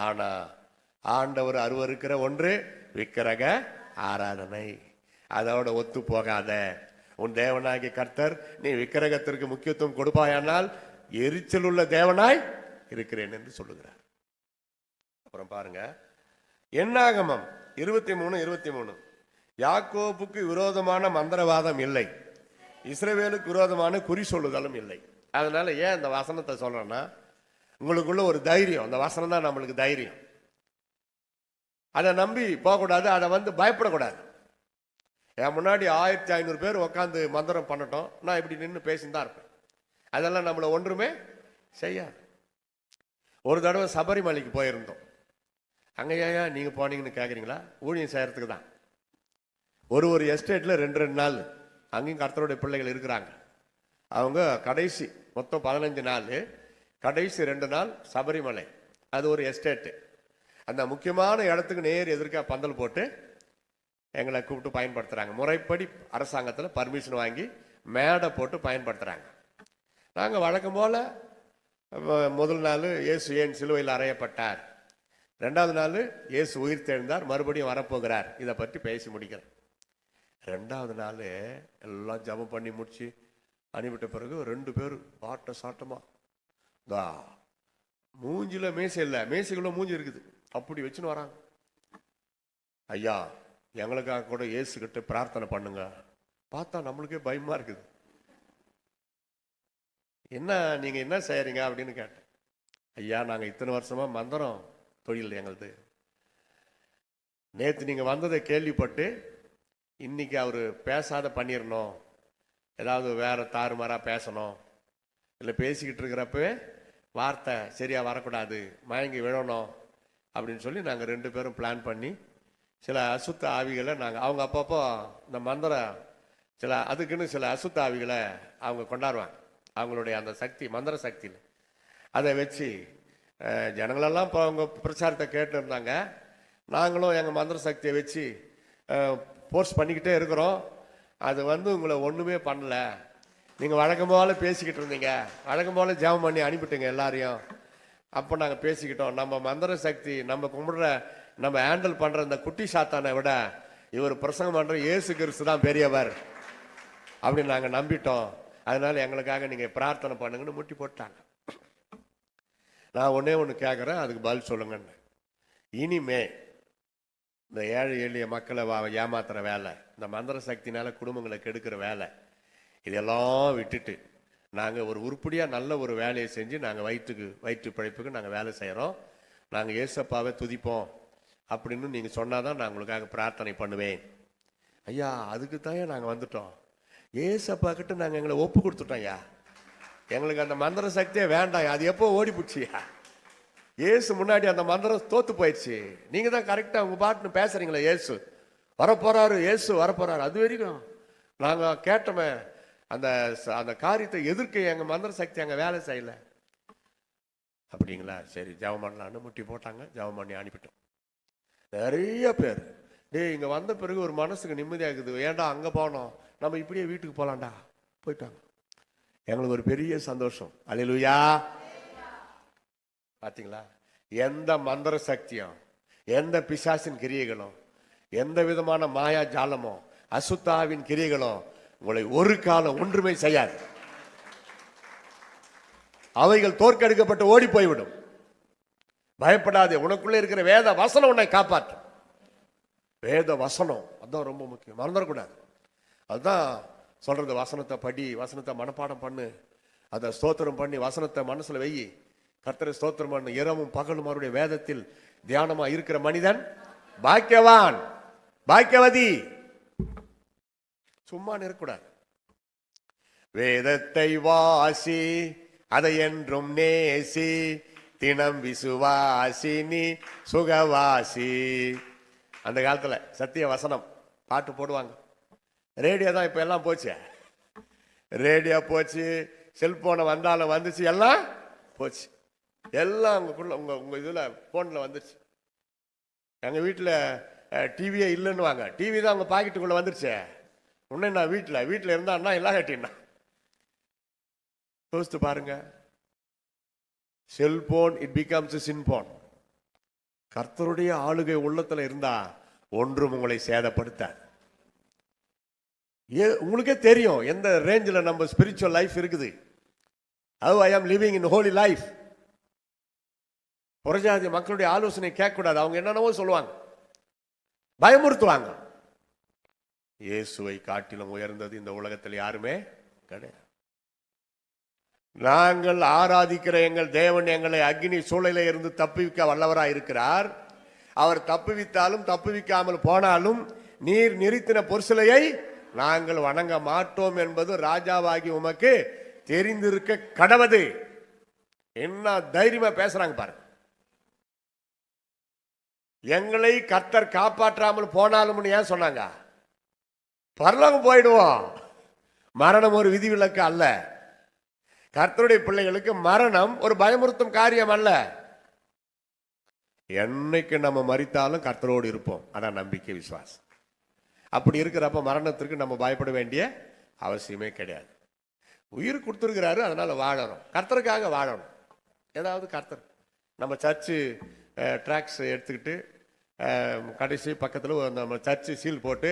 A: ஆனால் ஆண்டவர் அருவருக்கிற ஒன்று விக்கிரக ஆராதனை. அதோட ஒத்து போகாத. உன் தேவனாகிய கர்த்தர் நீ விக்கிரகத்திற்கு முக்கியத்துவம் கொடுப்பாயானால் எரிச்சல் உள்ள தேவனாய் இருக்கிறேன் என்று சொல்லுகிறார். அப்புறம் பாருங்க, என்னாகமம் 23:23, யாக்கோபுக்கு விரோதமான மந்திரவாதம் இல்லை, இஸ்ரவேலுக்கு விரோதமான குறி சொல்லுதலும் இல்லை. அதனால ஏன் அந்த வசனத்தை சொல்றேன்னா, உங்களுக்குள்ள ஒரு தைரியம், அந்த வசனம் தான் நம்மளுக்கு தைரியம். அதை நம்பி போகக்கூடாது, அதை வந்து பயப்படக்கூடாது. என் முன்னாடி 1500 பேர் உட்காந்து மந்திரம் பண்ணட்டும், நான் இப்படி நின்று பேசின்னு தான் இருப்பேன். அதெல்லாம் நம்மளை ஒன்றுமே செய்யாது. ஒரு தடவை சபரிமலைக்கு போயிருந்தோம். அங்கே ஏன் நீங்கள் போனீங்கன்னு கேட்குறீங்களா? ஊழியம் செய்கிறதுக்கு தான். ஒரு எஸ்டேட்டில் 2 நாள் அங்கேயும் கர்த்தருடைய பிள்ளைகள் இருக்கிறாங்க. அவங்க கடைசி மொத்தம் 15 நாள், கடைசி 2 நாள் சபரிமலை. அது ஒரு எஸ்டேட்டு. அந்த முக்கியமான இடத்துக்கு நேர் எதிர்க்க பந்தல் போட்டு எங்களை கூப்பிட்டு பயன்படுத்துகிறாங்க. முறைப்படி அரசாங்கத்தில் பர்மிஷன் வாங்கி மேடை போட்டு பயன்படுத்துகிறாங்க. நாங்கள் வழக்கம் போல் முதல் நாள் இயேசு ஏன் சிலுவையில் அறையப்பட்டார், 2வது நாள் இயேசு உயிர் தெழுந்தார், மறுபடியும் வரப்போகிறார், இதை பற்றி பேசி முடிக்கிறேன். 2வது நாள் எல்லாம் ஜபம் பண்ணி முடிச்சு அனுப்பிட்ட பிறகு 2 பேர் பாட்ட சாட்டமா மூஞ்சில மேசை இல்லை, மேசைக்குள்ள மூஞ்சி இருக்குது, அப்படி வச்சுன்னு வராங்க. ஐயா எங்களுக்காக கூட இயேசு கிட்ட பிரார்த்தனை பண்ணுங்க. பார்த்தா நம்மளுக்கே பயமா இருக்குது. என்ன நீங்க என்ன செய்யறீங்க அப்படின்னு கேட்டேன். ஐயா நாங்கள் இத்தனை வருஷமா மந்திரம் தொழில் எங்களது, நேற்று நீங்க வந்ததை கேள்விப்பட்டு இன்னைக்கு அவரு பேசாத பண்ணிடணும், ஏதாவது வேற தாறுமாறா பேசணும், இல்லை பேசிக்கிட்டு இருக்கிறப்பவே வார்த்தை சரியா வரக்கூடாது, மயங்கி விழணும் அப்படின்னு சொல்லி நாங்கள் 2 பேரும் பிளான் பண்ணி சில அசுத்த ஆவிகளை நாங்கள், அவங்க அப்பப்போ இந்த மந்திரம் அதுக்குன்னு சில அசுத்த ஆவிகளை அவங்க கொண்டாடுவாங்க. அவங்களுடைய அந்த சக்தி, மந்திர சக்தியில் அதை வச்சு ஜனங்களெல்லாம் இப்போ அவங்க பிரச்சாரத்தை கேட்டு இருந்தாங்க. நாங்களும் எங்கள் மந்திர சக்தியை வச்சு போர்ஸ் பண்ணிக்கிட்டே இருக்கிறோம். அது வந்து உங்களை ஒன்றுமே பண்ணல, நீங்கள் வழக்கம் போல பேசிக்கிட்டு இருந்தீங்க, வழக்கம் போல ஜெபம் பண்ணி அனுப்பிட்டுங்க எல்லாரையும், அப்போ நாங்கள் பேசிக்கிட்டோம், நம்ம மந்திர சக்தி நம்ம கும்பிடுற நம்ம ஹேண்டில் பண்ற இந்த குட்டி சாத்தானை விட இவர் பிரசங்கம் பண்ற இயேசு கிறிஸ்து தான் பெரியவர் அப்படின்னு நாங்கள் நம்பிட்டோம். அதனால எங்களுக்காக நீங்க பிரார்த்தனை பண்ணுங்கன்னு முட்டி போட்டாங்க. நான் ஒன்னே ஒன்று கேட்குறேன், அதுக்கு பதில் சொல்லுங்கன்னு. இனிமே இந்த ஏழை எளிய மக்களை ஏமாத்துற வேலை, இந்த மந்திர சக்தினால குடும்பங்களை கெடுக்கிற வேலை, இதெல்லாம் விட்டுட்டு நாங்கள் ஒரு உருப்படியாக நல்ல ஒரு வேலையை செஞ்சு நாங்கள் வயிற்று பிழைப்புக்கு நாங்கள் வேலை செய்கிறோம். நாங்கள் ஏசப்பாவை துதிப்போம் அப்படின்னு நீங்கள் சொன்னாதான் நான் உங்களுக்காக பிரார்த்தனை பண்ணுவேன். ஐயா, அதுக்கு தான் நாங்கள் வந்துட்டோம். ஏசப்பா கிட்ட நாங்கள் எங்களை ஒப்பு கொடுத்துட்டோம் ஐயா. எங்களுக்கு அந்த மந்திர சக்தியே வேண்டாம். அது எப்போ ஓடி போச்சுயா? ஏசு முன்னாடி அந்த மந்திரம் தோத்து போயிடுச்சு. நீங்க தான் கரெக்டா உங்க பாட்டுன்னு பேசுறீங்களா? ஏசு வரப்போறாரு, ஏசு வரப்போறாரு. அது வரைக்கும் நாங்க கேட்டோமே, அந்த அந்த காரியத்தை எதிர்க்க எங்க மந்திர சக்தி அங்க வேலை செய்யல. அப்படிங்களா? சரி, ஜெபம் பண்ணலான்னு முட்டி போட்டாங்க. ஜெபம் பண்ணி அனுப்பிட்டோம். நிறைய பேர் இங்க வந்த பிறகு ஒரு மனசுக்கு நிம்மதியா இருக்குது. ஏன்டா அங்க போனோம், நம்ம இப்படியே வீட்டுக்கு போலாம்டா போயிட்டாங்க. எங்களுக்கு ஒரு பெரிய சந்தோஷம். அல்லேலூயா. பாத்தீங்களா? எந்த மந்திர சக்தியும், எந்த பிசாசின் கிரியைகளும், எந்த விதமான மாயா ஜாலமோ அசுத்தாவின் கிரியைகளும் உங்களை ஒரு காலம் ஒன்றுமே செய்யாது. அவைகள் தோற்கடிக்கப்பட்டு ஓடி போய்விடும். பயப்படாதே, உனக்குள்ள இருக்கிற வேத வசனம் உன்னை காப்பாற்றும். வேத வசனம் அதான் ரொம்ப முக்கியம், மறந்துடக்கூடாது. அதுதான் சொல்றது, வசனத்தை படி, வசனத்தை மனப்பாடம் பண்ணு, அதை ஸ்தோத்திரம் பண்ணி வசனத்தை மனசுல வெயி, கர்த்தரை ஸ்தோத்திரம் பண்ணு. இரவும் பகலும் அவருடைய வேதத்தில் தியானமா இருக்கிற மனிதன் பாக்கியவான், பாக்கியவதி. சும்மா இருக்கக்கூடாது. வேதத்தை வாசி, அதை என்றும் நேசி, தினம் விசுவாசி, நீ சுகவாசி. அந்த காலத்துல சத்திய வசனம் பாட்டு போடுவாங்க. ரேடியோ தான் இப்ப எல்லாம் போச்சு. ரேடியோ போச்சு, செல்போனை வந்தாலும் வந்துச்சு, எல்லாம் போச்சு. எல்லாம் உங்களுக்குள்ள உங்க இதுல போன்ல வந்துருச்சு. எங்க வீட்டுல டிவியே இல்லைன்னு வாங்க, டிவி தான் உங்க பாக்கெட்டுக்குள்ள வந்துருச்சு. உன்ன நான் வீட்டுல இருந்தா எல்லாம் கட்டினா யோசித்து பாருங்க. Cellphone it becomes sin phone. கர்த்தருடைய ஆளுகை உள்ளத்துல இருந்தா ஒன்றும் உங்களை சேதப்படுத்தாது. உங்களுக்கே தெரியும் எந்த ரேஞ்சில் நம்ம ஸ்பிரிச்சுவல் லைஃப் இருக்குது. How I am living in holy life. புறஜாதி மக்களுடைய ஆலோசனை கேட்கக்கூடாது. அவங்க என்னென்னவோ சொல்லுவாங்க, பயமுறுத்துவாங்க. இயேசுவை காட்டிலும் உயர்ந்தது இந்த உலகத்தில் யாருமே கிடையாது. நாங்கள் ஆராதிக்கிற எங்கள் தேவன் எங்களை அக்னி சூழலிலே இருந்து தப்புவிக்க வல்லவராய் இருக்கிறார். அவர் தப்புவித்தாலும் தப்புவிக்காமல் போனாலும் நீர் நிறுத்தின பொருசிலையை நாங்கள் வணங்க மாட்டோம் என்பது ராஜாவாகி உமக்கு தெரிந்திருக்க கடவது. என்ன தைரியமா பேசுறாங்க பாருங்க. எங்களை கர்த்தர் காப்பாற்றாமல் போனாலும் ஏன் சொன்னாங்க? பரலோகம் போயிடுவோம். மரணம் ஒரு விதிவிலக்கு அல்ல. கர்த்தருடைய பிள்ளைகளுக்கு மரணம் ஒரு பயமுறுத்தும் காரியம் அல்ல. என்னைக்கு நம்ம மரித்தாலும் கர்த்தரோடு இருப்போம். அதான் நம்பிக்கை, விசுவாசம். அப்படி இருக்கிறப்ப மரணத்திற்கு நம்ம பயப்பட வேண்டிய அவசியமே கிடையாது. உயிர் கொடுத்துருக்கிறாரு, அதனால வாழணும், கர்த்தருக்காக வாழணும். ஏதாவது கர்த்தர் நம்ம சர்ச்சு ட்ராக்ஸ் எடுத்துக்கிட்டு கடைசி பக்கத்தில் நம்ம சர்ச்சு சீல் போட்டு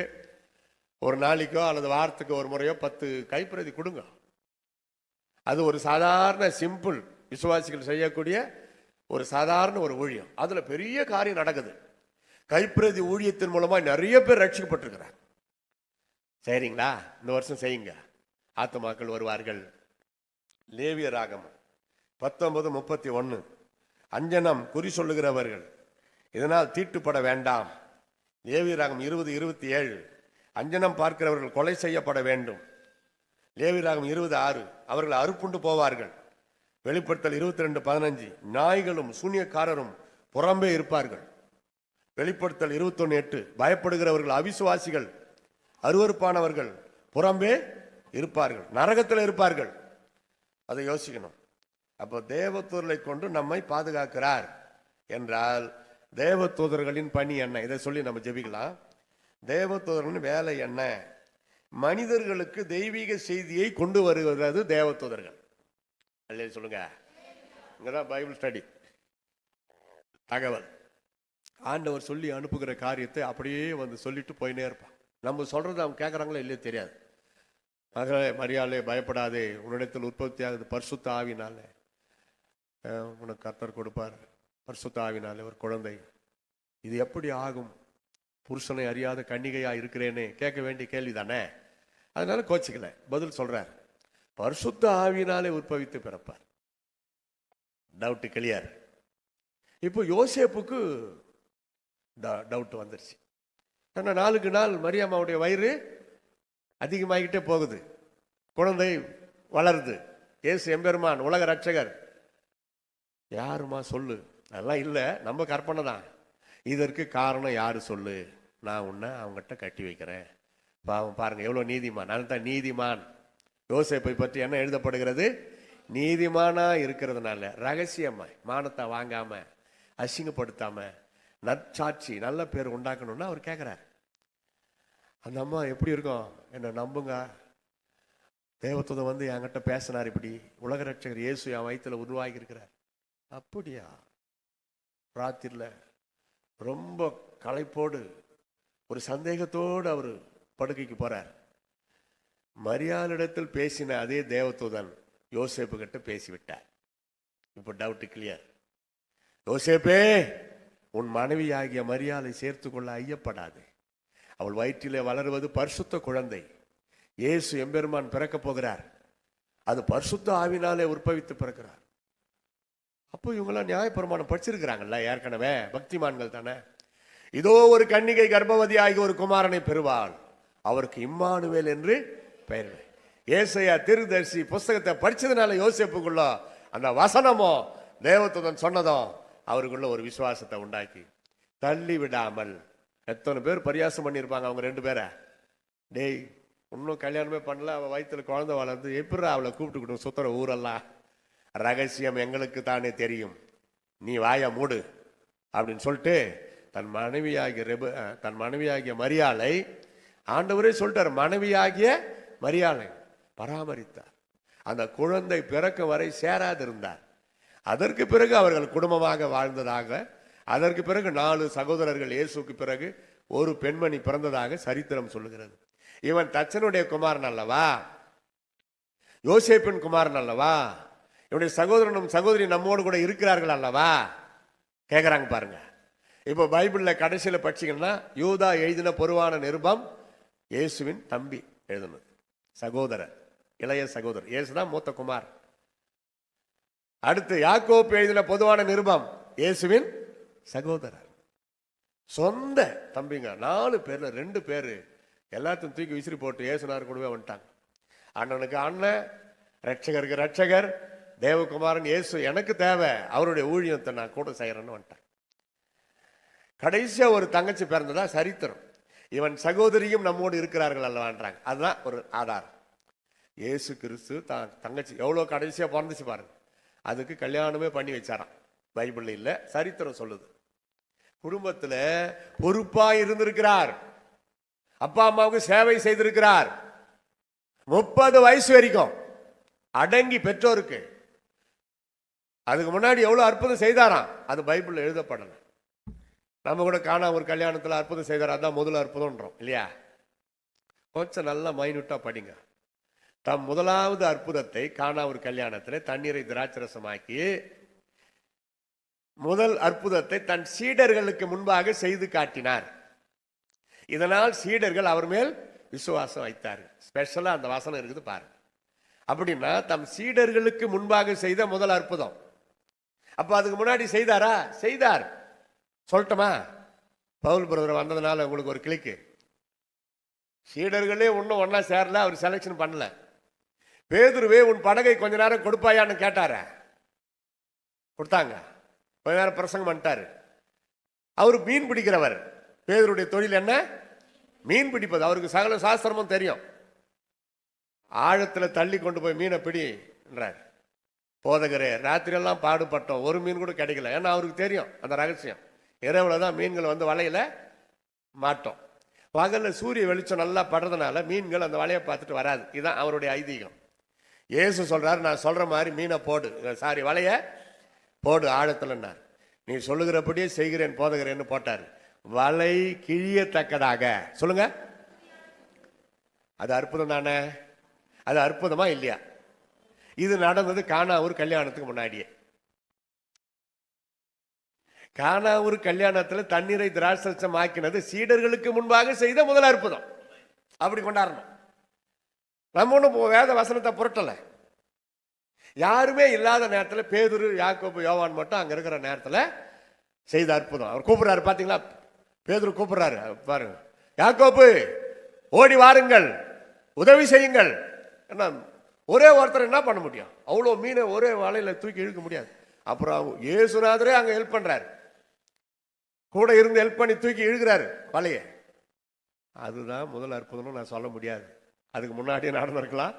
A: ஒரு நாளைக்கோ அல்லது வாரத்துக்கு ஒரு முறையோ 10 கைப்பிரதி கொடுங்க. அது ஒரு சாதாரண சிம்பிள் விசுவாசிகள் செய்யக்கூடிய ஒரு சாதாரண ஒரு ஊழியம். அதுல பெரிய காரியம் நடக்குது. கைப்பிரதி ஊழியத்தின் மூலமா நிறைய பேர் ரட்சிக்கப்பட்டிருக்கிறாங்க. சரிங்களா? இந்த வருஷம் செய்யுங்க, ஆத்துமாக்கள் வருவார்கள். லேவியராகமம் 19:31. அஞ்சனம் குறி சொல்லுகிறவர்கள் இதனால் தீட்டுப்பட வேண்டாம். லேவியராகமம் 20:27. அஞ்சனம் பார்க்கிறவர்கள் கொலை செய்யப்பட வேண்டும். லேவியராகமம் 20:6. அவர்கள் அறுப்புண்டு போவார்கள். வெளிப்படுத்தல் 22:15. நாய்களும் சூனியக்காரரும் புறம்பே இருப்பார்கள். வெளிப்படுத்தல் 21:8. பயப்படுகிறவர்கள் அவிசுவாசிகள் அருவருப்பானவர்கள் புறம்பே இருப்பார்கள், நரகத்தில் இருப்பார்கள். அதை யோசிக்கணும். அப்போ தேவதூதர்களை கொண்டு நம்மை பாதுகாக்கிறார் என்றால் தேவதூதர்களின் பணி என்ன? இதை சொல்லி நம்ம ஜெபிக்கலாம். தேவதூதர்களின் வேலை என்ன? மனிதர்களுக்கு தெய்வீக செய்தியை கொண்டு வருகிறது தேவதூதர்கள். அல்ல சொல்லுங்க. இங்கதான் பைபிள் ஸ்டடி. தகவல். ஆண்டவர் சொல்லி அனுப்புகிற காரியத்தை அப்படியே வந்து சொல்லிட்டு போயினே இருப்பான். நம்ம சொல்றது அவங்க கேட்குறாங்களோ இல்லையோ தெரியாது. மகளே மரியாளே பயப்படாதே, உன்னிடத்தில் உற்பத்தி ஆகுது பரிசுத்த ஆவினாலே உனக்கு கர்த்தர் கொடுப்பார். பரிசுத்த ஆவினாலே ஒரு குழந்தை. இது எப்படி ஆகும்? புருஷனை அறியாத கன்னிகையா இருக்கிறேனே, கேட்க வேண்டிய கேள்வி தானே. அதனால கோச்சிக்கல, பதில் சொல்றார். பரிசுத்த ஆவினாலே உற்பவித்து பிறப்பார். Doubt clear. இப்போ யோசேப்புக்கு டவுட் வந்துருச்சு. ஏன்னா நாளுக்கு நாள் மரியாமாவுடைய வயிறு அதிகமாகிட்டே போகுது, குழந்தை வளருது. இயேசு எம்பெருமான் உலக ரட்சகர். யாருமா சொல்லு? அதெல்லாம் இல்லை, நம்ம கற்பனை தான். இதற்கு காரணம் யாரு சொல்லு? நான் உன்னை அவங்ககிட்ட கட்டி வைக்கிறேன். பாவம் பாருங்க எவ்வளோ நீதிமான். அதுதான் நீதிமான். யோசேப்பை பற்றி என்ன எழுதப்படுகிறது? நீதிமானா இருக்கிறதுனால ரகசியமாய் மானத்தை வாங்காம அசிங்கப்படுத்தாம நற்சாட்சி நல்ல பேர் உண்டாக்கணும்னு அவர் கேட்கிறார். அந்த அம்மா எப்படி இருக்கும்? என்ன நம்புங்க, தேவதூதன் வந்து என்கிட்ட பேசினார், இப்படி உலக ரட்சகர் இயேசு என் வயிற்றுல உருவாகி இருக்கிறார். அப்படியா? ராத்திரில ரொம்ப களைப்போடு ஒரு சந்தேகத்தோடு அவர் படுக்கைக்கு போறார். மரியாளிடத்தில் பேசின அதே தேவதூதன் யோசேப்பு கிட்ட பேசிவிட்டார். இப்போ டவுட் கிளியர். யோசேப்பே, உன் மனைவி ஆகிய மரியாளை சேர்த்து கொள்ள ஐயப்படாது. அவள் வயிற்றிலே வளருவது பரிசுத்த குழந்தை. இயேசு எம்பெருமான் பிறக்க போகிறார். அது பரிசுத்த ஆவினாலே உற்பவித்து பிறக்கிறார். அப்போ இவங்கெல்லாம் நியாயப்பிரமாணம் படிச்சிருக்கிறாங்கல்ல, ஏற்கனவே பக்திமான்கள் தானே. இதோ ஒரு கன்னிகை கர்ப்பவதி ஆகி ஒரு குமாரனை பெறுவாள், அவருக்கு இம்மானுவேல் என்று பெயர். ஏசாயா தீர்க்கதரிசி புஸ்தகத்தை படிச்சதுனால யோசேப்புக்குள்ள அந்த வசனமோ தேவதூதன் சொன்னதும் அவருக்குள்ள ஒரு விசுவாசத்தை உண்டாக்கி தள்ளி விடாமல். எத்தனை பேர் பரியாசம் பண்ணியிருப்பாங்க அவங்க ரெண்டு பேரை. டேய், இன்னும் கல்யாணமே பண்ணல, அவள் வயிற்றுல குழந்தை வளர்ந்து எப்படி அவளை கூப்பிட்டுக்கிட்டோம் சுத்துற ஊரெல்லாம்? ரகசியம் எங்களுக்கு தானே தெரியும், நீ வாய மூடு அப்படின்னு சொல்லிட்டு தன் மனைவியாகிய மரியாளை ஆண்டவரே சொல்லிட்டார், மனைவியாகிய மரியாளை பராமரித்தார். அந்த குழந்தை பிறக்கும் வரை சேராதிருந்தார். அதற்கு பிறகு அவர்கள் குடும்பமாக வாழ்ந்ததாக, அதற்கு பிறகு 4 சகோதரர்கள், இயேசுக்கு பிறகு ஒரு பெண்மணி பிறந்ததாக சரித்திரம் சொல்லுகிறது. இவன் தச்சனுடைய குமாரன் அல்லவா, யோசேப்பின் குமாரன் அல்லவா, இவனுடைய சகோதரனும் சகோதரி நம்மோடு கூட இருக்கிறார்கள் அல்லவா கேட்குறாங்க பாருங்க. இப்போ பைபிளில் கடைசியில் படிச்சிங்கன்னா யூதா எழுதின பொதுவான நிருபம் இயேசுவின் தம்பி எழுதினது, சகோதரர், இளைய சகோதரர். இயேசுதான் மூத்த குமார். அடுத்து யாக்கோப்பு எழுதின பொதுவான நிருபம் இயேசுவின் சகோதரர், சொந்த தம்பிங்க. 4 பேர்ல 2 பேர் எல்லாத்தையும் தூக்கி விசிறி போட்டு இயேசுனார் கூடவே வந்துட்டாங்க. அண்ணனுக்கு அண்ணன், ரட்சகருக்கு ரட்சகர், தேவகுமாரன் இயேசு எனக்கு தேவை, அவருடைய ஊழியத்தை நான் கூட செய்யறேன்னு வந்துட்டான். கடைசியா ஒரு தங்கச்சி பிறந்ததா சரித்திரம். இவன் சகோதரியும் நம்மோடு இருக்கிறார்கள் அல்லவான்றாங்க. அதுதான் ஒரு ஆதாரம். இயேசு கிறிஸ்து தங்கச்சி எவ்வளோ கடைசியா பிறந்துச்சு பாருங்க. அதுக்கு கல்யாணமே பண்ணி வச்சாராம். பைபிள்ல இல்ல, சரித்திரம் சொல்லுது. குடும்பத்துல பொறுப்பா இருந்திருக்கிறார், அப்பா அம்மாவுக்கு சேவை செய்திருக்கிறார். 30 வயசு வரைக்கும் அடங்கி பெற்றோருக்கு. அதுக்கு முன்னாடி எவ்வளவு அற்புதம் செய்தாராம், அது பைபிள்ல எழுதப்படல. நம்ம கூட காணா ஒரு கல்யாணத்துல அற்புதம் செய்தாரா, அதான் முதல் அற்புதம்ன்றோம் இல்லையா? கொஞ்சம் நல்லா மைனூட்டா படிங்க. தம் முதலாவது அற்புதத்தை காணா ஒரு கல்யாணத்துல தண்ணீரை திராட்சரசமாக்கி முதல் அற்புதத்தை தன் சீடர்களுக்கு முன்பாக செய்து காட்டினார். இதனால் சீடர்கள் அவர் மேல் விசுவாசம் வைத்தார்கள். ஸ்பெஷலா அந்த வசனம் இருக்குது பாருங்க. அப்படின்னா தம் சீடர்களுக்கு முன்பாக செய்த முதல் அற்புதம். அப்ப அதுக்கு முன்னாடி செய்தாரா? செய்தார். சொல்லட்டுமா? பவுல் பிரதர் வந்ததுனால உங்களுக்கு ஒரு கிளிக்கு. சீடர்களே ஒன்னும் ஒன்னா சேரல, அவர் செலக்ஷன் பண்ணல. பேதுருவே உன் படகை கொஞ்ச நேரம் கொடுப்பாயான்னு கேட்டார, கொடுத்தாங்க. கொஞ்ச நேரம் பிரசங்கம் பண்ணிட்டாரு. அவரு மீன் பிடிக்கிறவர். பேதுருடைய தொழில் என்ன? மீன் பிடிப்பது. அவருக்கு சகல சாஸ்திரமும் தெரியும். ஆழத்துல தள்ளி கொண்டு போய் மீனை பிடின்றார். போதகரே, ராத்திரி எல்லாம் பாடுபட்டோம், ஒரு மீன் கூட கிடைக்கல. ஏன்னா அவருக்கு தெரியும் அந்த ரகசியம். இரவுல தான் மீன்கள் வந்து வலையில மாட்டோம். பகல்ல சூரிய வெளிச்சம் நல்லா படுறதுனால மீன்கள் அந்த வலையை பார்த்துட்டு வராது. இதுதான் அவருடைய ஐதீகம். இயேசு சொல்றாரு, நான் சொல்ற மாதிரி மீனை போடு, சாரி வலைய போடு ஆழத்துலன்னார். நீ சொல்லுகிறபடியே செய்கிறேன் போதகிறேன்னு போட்டார். வலை கிழியத்தக்கதாக. சொல்லுங்க, அது அற்புதம் தானே? அது அற்புதமா இல்லையா? இது நடந்தது கானாவூர் கல்யாணத்துக்கு முன்னாடியே. கானாவூர் கல்யாணத்துல தண்ணீரை திராட்சரசம் ஆக்கினது சீடர்களுக்கு முன்பாக செய்த முதல் அற்புதம். அப்படி கொண்டாடணும். நம்ம ஒன்றும் வேத வசனத்தை புரட்டல. யாருமே இல்லாத நேரத்தில் பேதுரு, யாக்கோபு, யோவான் மட்டும் அங்க இருக்கிற நேரத்தில் செய்த அற்புதம். அவர் கூப்பிடுறாரு, பாத்தீங்களா? பேதுரு கூப்பிடுறாரு, பாருங்க, யாக்கோபு ஓடி வாருங்கள், உதவி செய்யுங்கள். என்ன, ஒரே ஒருத்தர் என்ன பண்ண முடியும்? அவ்வளோ மீனை ஒரே வலையில தூக்கி இழுக்க முடியாது. அப்புறம் இயேசுநாதரே அங்க ஹெல்ப் பண்றாரு, கூட இருந்து ஹெல்ப் பண்ணி தூக்கி இழுக்கிறாரு வலைய. அதுதான் முதல் அற்புதம்னு நான் சொல்ல முடியாது. அதுக்கு முன்னாடியே நடந்திருக்கலாம்.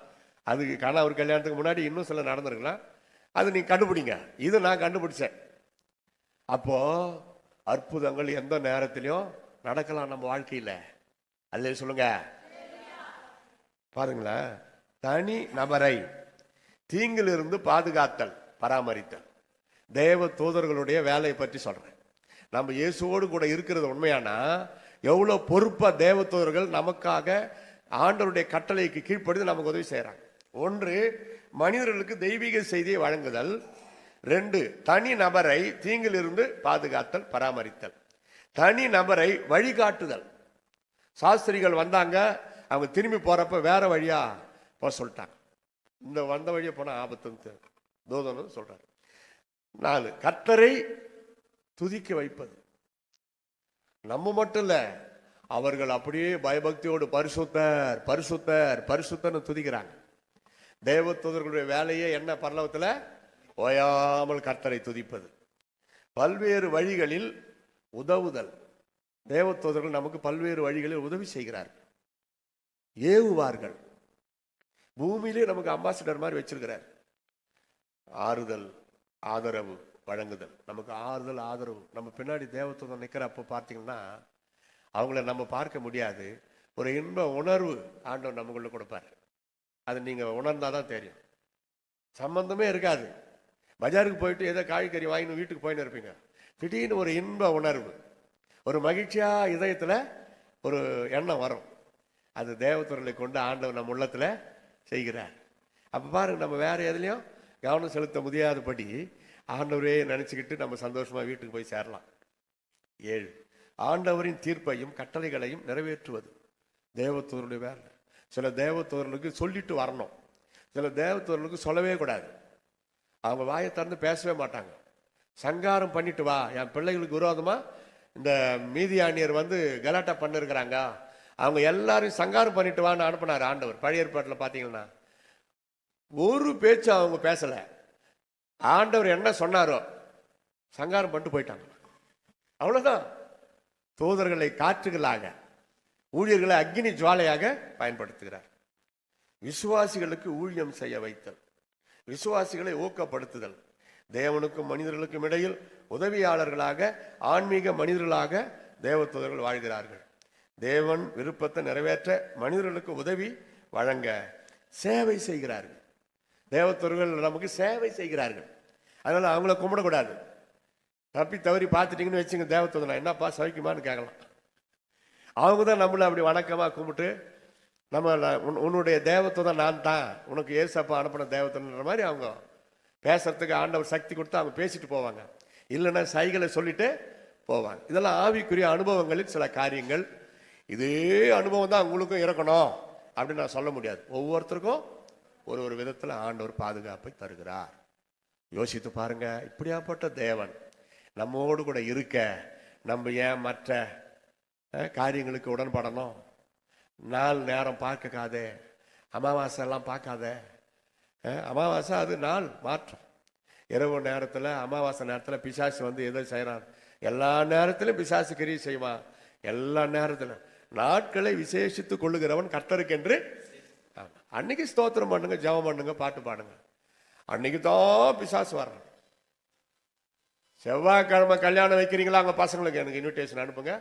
A: அதுக்கு கானாவூர் கல்யாணத்துக்கு முன்னாடி இன்னும் சில நடந்திருக்கலாம். அது நீங்க கண்டுபிடிங்க. இது நான் கண்டுபிடிச்சேன். அப்போ அற்புதங்கள் எந்த நேரத்திலையும் நடக்கலாம் நம்ம வாழ்க்கையில. அல்லேலூயா சொல்லுங்க. பாருங்களேன், தனி நபரை தீங்கிலிருந்து பாதுகாத்தல், பராமரித்தல், தேவ தூதர்களுடைய வேலையை பற்றி சொல்றேன். நம்ம இயேசுவோடு கூட இருக்கிறது உண்மையானா எவ்வளவு பொறுப்பா தேவ தூதர்கள் நமக்காக ஆண்டவருடைய கட்டளைக்கு கீழ்ப்படிந்து நமக்கு உதவி செய்யறாங்க. ஒன்று, மனிதர்களுக்கு தெய்வீக செய்தியை வழங்குதல். 2, தனி நபரை தீங்கிலிருந்து பாதுகாத்தல், பராமரித்தல். தனி நபரை வழிகாட்டுதல். சாஸ்திரிகள் வந்தாங்க, அவங்க திரும்பி போறப்ப வேற வழியா போக சொல்லிட்டாங்க. இந்த வந்த வழியா போன ஆபத்துன்னு தூதன் சொல்றாரு. 4, கர்த்தரை துதிக்க வைப்பது. நம்ம மட்டும் இல்ல, அவர்கள் அப்படியே பயபக்தியோடு பரிசுத்தர் பரிசுத்தர் பரிசுத்தர்னு துதிக்கிறாங்க. தேவ தூதர்களுடைய வேலையே என்ன? பரலோகத்துல ஓயாமல் கர்த்தரை துதிப்பது. பல்வேறு வழிகளில் உதவுதல். தேவ தூதர்கள் நமக்கு பல்வேறு வழிகளில் உதவி செய்கிறார்கள், ஏவுவார்கள். பூமியிலே நமக்கு அம்பாசிடர் மாதிரி வச்சிருக்கிறார். ஆறுதல், ஆதரவு வழங்குதல். நமக்கு ஆறுதல், ஆதரவு. நம்ம பின்னாடி தேவதூதன் நிற்கிறப்ப பார்த்தீங்கன்னா அவங்கள நம்ம பார்க்க முடியாது. ஒரு இன்ப உணர்வு ஆண்டவர் நமக்குள்ள கொடுப்பார். அது நீங்க உணர்ந்தாதான் தெரியும். சம்பந்தமே இருக்காது. பஜாருக்கு போயிட்டு ஏதோ காய்கறி வாங்கின்னு வீட்டுக்கு போயின்னு இருப்பீங்க. திடீர்னு ஒரு இன்ப உணர்வு, ஒரு மகிழ்ச்சியா இதயத்துல ஒரு எண்ணம் வரும். அது தேவதூதர்களை கொண்டு ஆண்டவர் நம்ம உள்ளத்துல செய்கிறார். அப்ப பாருங்க, நம்ம வேற எதுலையும் கவனம் செலுத்த முடியாதபடி ஆண்டவரே நினைச்சுக்கிட்டு நம்ம சந்தோஷமா வீட்டுக்கு போய் சேரலாம். 7, ஆண்டவரின் தீர்ப்பையும் கட்டளைகளையும் நிறைவேற்றுவது. தேவதூதருடைய வேலை. சில தேவதூதர்களுக்கு சொல்லிட்டு வரணும், சில தேவதூதர்களுக்கு சொல்லவே கூடாது. அவங்க வாயை திறந்து பேசவே மாட்டாங்க. சங்காரம் பண்ணிட்டு வா, என் பிள்ளைகளுக்கு விரோதமா இந்த மீதியானியர் வந்து கலாட்டா பண்ணிருக்கிறாங்க, அவங்க எல்லாரும் சங்காரம் பண்ணிட்டு வான்னு அனுப்பினார் ஆண்டவர். பழைய ஏற்பாட்டில் பார்த்தீங்கன்னா ஒரு பேச்சு அவங்க பேசல. ஆண்டவர் என்ன சொன்னாரோ சங்காரம் பண்ணிட்டு போயிட்டாங்க. அவ்வளவுதான். தூதர்களை காற்றுகளாக, ஊழியர்களை அக்னி ஜுவாலையாக பயன்படுத்துகிறார். விசுவாசிகளுக்கு ஊழியம் செய்ய வைத்தல், விசுவாசிகளை ஊக்கப்படுத்துதல். தேவனுக்கும் மனிதர்களுக்கும் இடையில் உதவியாளர்களாக, ஆன்மீக மனிதர்களாக தேவதூதர்கள் வாழ்கிறார்கள். தேவன் விருப்பத்தை நிறைவேற்ற மனிதர்களுக்கு உதவி வழங்க சேவை செய்கிறார்கள். தேவதூதர்கள் நமக்கு சேவை செய்கிறார்கள். அதனால அவங்கள கும்பிடக்கூடாது. தப்பி தவறி பார்த்துட்டீங்கன்னு வச்சுங்க, தேவதூதனா என்னப்பா சவிக்குமான்னு கேட்கலாம். அவங்க தான் நம்மள அப்படி வணக்கமா கும்பிட்டு, நம்ம உன்னுடைய தேவதூதன் நான் தான், உனக்கு ஏசப்பா அனுப்பின தேவதூதன்ற மாதிரி அவங்க பேசுறதுக்கு ஆண்டவர் சக்தி கொடுத்து அவங்க பேசிட்டு போவாங்க. இல்லைன்னா சைகளை சொல்லிட்டு போவாங்க. இதெல்லாம் ஆவிக்குரிய அனுபவங்களில் சில காரியங்கள். இதே அனுபவம் தான் உங்களுக்கும் இருக்கணும் அப்படின்னு நான் சொல்ல முடியாது. ஒவ்வொருத்தருக்கும் ஒரு ஒரு விதத்துல ஆண்டவர் பாதுகாப்பை தருகிறார். யோசித்து பாருங்க, இப்படியாப்பட்ட தேவன் நம்மோடு கூட இருக்க நம்ம ஏன் மற்ற காரியங்களுக்கு உடன்படணும்? நாள் நேரம் பார்க்காதே, அமாவாசை எல்லாம் பார்க்காத. அமாவாசை அது நாள் மாற்றம். இரவு நேரத்தில், அமாவாசை நேரத்தில் பிசாசு வந்து எதை செய்யறான்? எல்லா நேரத்திலும் பிசாசு கிரியை செய்வான். எல்லா நேரத்திலும் நாட்களை விசேஷித்து கொள்ளுகிறவன் கர்த்தருக்கென்று. அன்னைக்கு ஸ்தோத்திரம் பண்ணுங்க, ஜெபம் பண்ணுங்க, பாட்டு பாடுங்க. அன்னைக்கு தான் பிசாசு வர்றான். செவ்வாய்க்கிழமை கல்யாணம் வைக்கிறீங்களா, அங்கே பசங்களுக்கு எனக்கு இன்விடேஷன் அனுப்புங்க,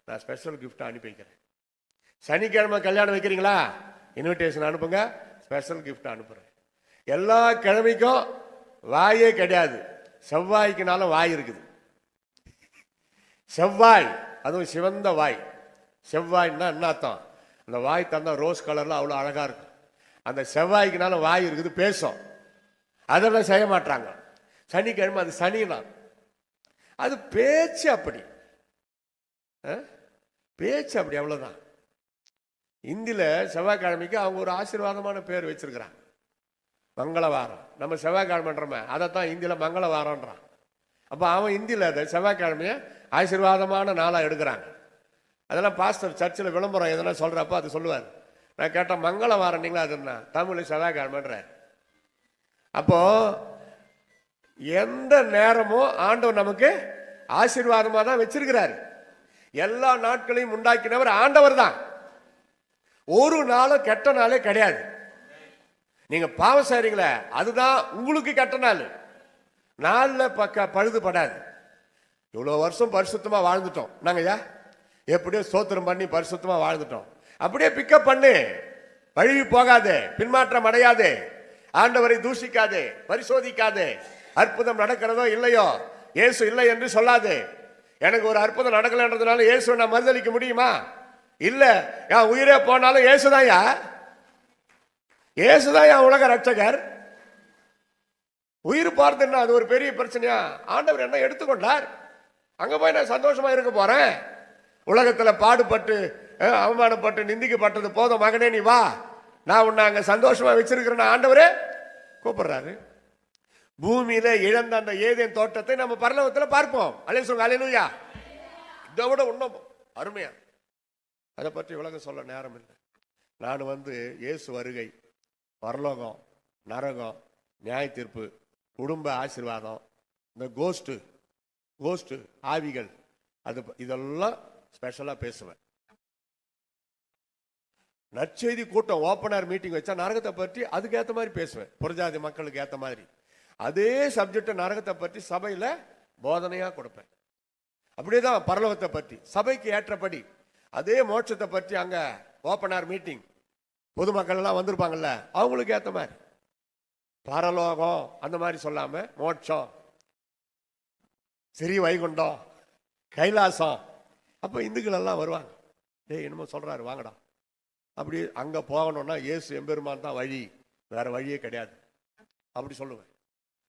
A: நான் ஸ்பெஷல் கிஃப்ட் அனுப்பி வைக்கிறேன். சனிக்கிழமை கல்யாணம் வைக்கிறீங்களா, இன்விடேஷன் அனுப்புங்க, ஸ்பெஷல் கிஃப்ட் அனுப்புறேன். எல்லா கிழமைக்கும் வாயே கிடையாது, செவ்வாய்க்குனாலும் வாய் இருக்குது. செவ்வாய், அதுவும் சிவந்த வாய். செவ்வாய்னா என்ன அர்த்தம்? அந்த வாய் தந்தா ரோஸ் கலர்ல அவ்வளோ அழகா இருக்கும். அந்த செவ்வாய்க்குனால வாய் இருக்குது, பேசும். அதெல்லாம் செய்ய மாட்டாங்க. சனிக்கிழமை அது சனினா அது பேச்சு அப்படி, பேச்சு அப்படி, அவ்வளவுதான். இந்தியில செவ்வாய்க்கிழமைக்கு அவங்க ஒரு ஆசீர்வாதமான பேர் வச்சிருக்கிறாங்க, மங்களவாரம். நம்ம செவ்வாய்க்கிழமைன்றோமே, அதைத்தான் இந்தியில மங்களவாரம்ன்றான். அப்போ அவன் இந்தியில அதை செவ்வாய்க்கிழமைய ஆசீர்வாதமான நாளாக எடுக்கிறாங்க. அதெல்லாம் பாஸ்டர் சர்ச்சில் விளம்பரம் எதனா சொல்றப்ப அது சொல்லுவார். நான் கேட்டேன், மங்களவாரம் நீங்களா? அதுன்னா தமிழ் செவ்வாய்க்கிழமைன்ற. அப்போ எந்த நேரமும் ஆண்டவர் நமக்கு ஆசீர்வாதமா தான் வச்சிருக்கிறாரு. எல்லா நாட்களையும் உண்டாக்கினவர் ஆண்டவர் தான். ஒரு நாளும் கெட்ட நாளே கிடையாது. நீங்க பாவம் செய்றீங்களே, அதுதான் உங்களுக்கு கெட்ட நாள். நாள்ல பழுது படாது. இவ்வளவு வருஷம் பரிசுத்தமா வாழ்ந்துட்டோம் நாங்கய்யா, எப்படியோ ஸ்தோத்திரம் பண்ணி பரிசுத்தமா வாழ்ந்துட்டோம். அப்படியே பிக்கப் பண்ணு, வழி போகாதே, பின்மாற்றம் அடையாதே, ஆண்டவரை தூஷிக்காதே, பரிசோதிக்காதே. அற்புதம் நடக்கிறதோ இல்லையோ, இயேசு இல்லை என்று சொல்லாதே. எனக்கு ஒரு அற்புதம் நடக்கலன்றதுனால இயேசு நான் மறுதளிக்க முடியுமா? இல்ல, என் உயிரே போனாலும் இயேசுதான்யா, இயேசுதான் என் உலக ரட்சகர். உயிர் பார்த்தேன்னா அது ஒரு பெரிய பிரச்சனையா? ஆண்டவர் என்ன எடுத்துக்கொண்டார், அங்க போய் நான் சந்தோஷமா இருக்க போறேன். உலகத்துல பாடுபட்டு அவமானப்பட்டு நிந்திக்கப்பட்டது போதும், மகனே நீ வா, நான் உன்னை அங்க சந்தோஷமா வச்சிருக்கிறேன். ஆண்டவரே கூப்பிடுறாரு. பூமியில இழந்த அந்த ஏதேன் தோட்டத்தை நம்ம பரலோகத்துல பார்ப்போம். அல்லேலூயா. இதை விட இன்னும் அருமையா, அதை பற்றி உலகம் சொல்ல நேரம் இல்லை. நான் இயேசு வருகை, பரலோகம், நரகம், நியாய தீர்ப்பு, குடும்ப ஆசீர்வாதம், இந்த கோஸ்ட் ஆவிகள், அது இதெல்லாம் ஸ்பெஷலா பேசுவேன். நற்செய்தி கூட்டம் ஓப்பனர் மீட்டிங் வச்சா நரகத்தை பற்றி அதுக்கு ஏற்ற மாதிரி பேசுவேன். புறஜாதி மக்களுக்கு ஏற்ற மாதிரி அதே சப்ஜெக்ட் நரகத்தை பற்றி சபையில போதனையா கொடுப்பேன். அப்படியேதான் பரலோகத்தை பற்றி சபைக்கு ஏற்றபடி, அதே மோட்சத்தை பற்றி அங்க ஓப்பனர் மீட்டிங் பொதுமக்கள் எல்லாம் வந்திருப்பாங்கல்ல, அவங்களுக்கு ஏற்ற மாதிரி பரலோகம் அந்த மாதிரி சொல்லாம மோட்சம், ஸ்ரீ வைகுண்டம், கைலாசம். அப்ப இந்துக்கள் எல்லாம் வருவாங்க, டேய் என்னமோ சொல்றாரு வாங்கடா. அப்படி அங்க போகணும்னா இயேசு எம்பெருமான் தான் வழி, வேற வழியே கிடையாது. அப்படி சொல்லுவேன்.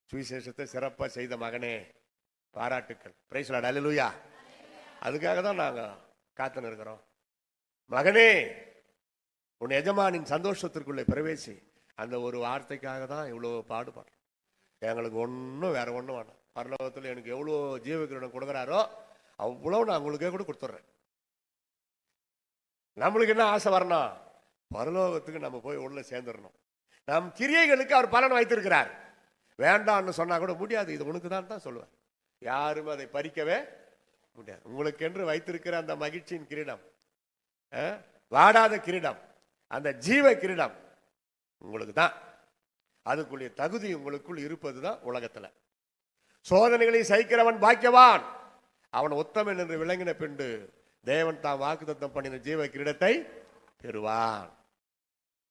A: சுவிசேஷத்தை சிறப்பா செய்த மகனே பாராட்டுக்கள், பிரைஸ் லார்ட், அல்லேலூயா. அதுக்காக தான் நாங்க காத்துன்னு இருக்கிறோம். மகனே உன் எஜமானின் சந்தோஷத்திற்குள்ளே பிரவேசி, அந்த ஒரு வார்த்தைக்காக தான் இவ்வளோ பாடுபாடு. எங்களுக்கு ஒன்றும் வேற ஒன்றும் வேண்டாம். பரலோகத்தில் எனக்கு எவ்வளோ ஜீவகிரீடம் கொடுக்குறாரோ அவ்வளோ நான் உங்களுக்கே கூட கொடுத்துட்றேன். நம்மளுக்கு என்ன ஆசை வரணும்? பரலோகத்துக்கு நம்ம போய் உள்ள சேர்ந்துடணும். நம் கிரியைகளுக்கு அவர் பலன் வைத்திருக்கிறார். வேண்டாம்னு சொன்னா கூட முடியாது, இது உனக்கு தான் சொல்லுவார். யாரும் அதை பறிக்கவே முடியாது. உங்களுக்கு என்று வைத்திருக்கிற அந்த மகிழ்ச்சியின் கிரீடம், வாடாத கிரீடம், அந்த ஜீவ கிரீடம் உங்களுக்கு தான். அதுக்குரிய தகுதி உங்களுக்குள் இருப்பது தான் உலகத்துல. சோதனைகளை சகிக்கிறவன் பாக்கியவான், அவன் உத்தமன் என்று விளங்கின பின்பு தேவன் தான் வாக்குத்தத்தம் பண்ணின ஜீவ கிரீடத்தை பெறுவான்.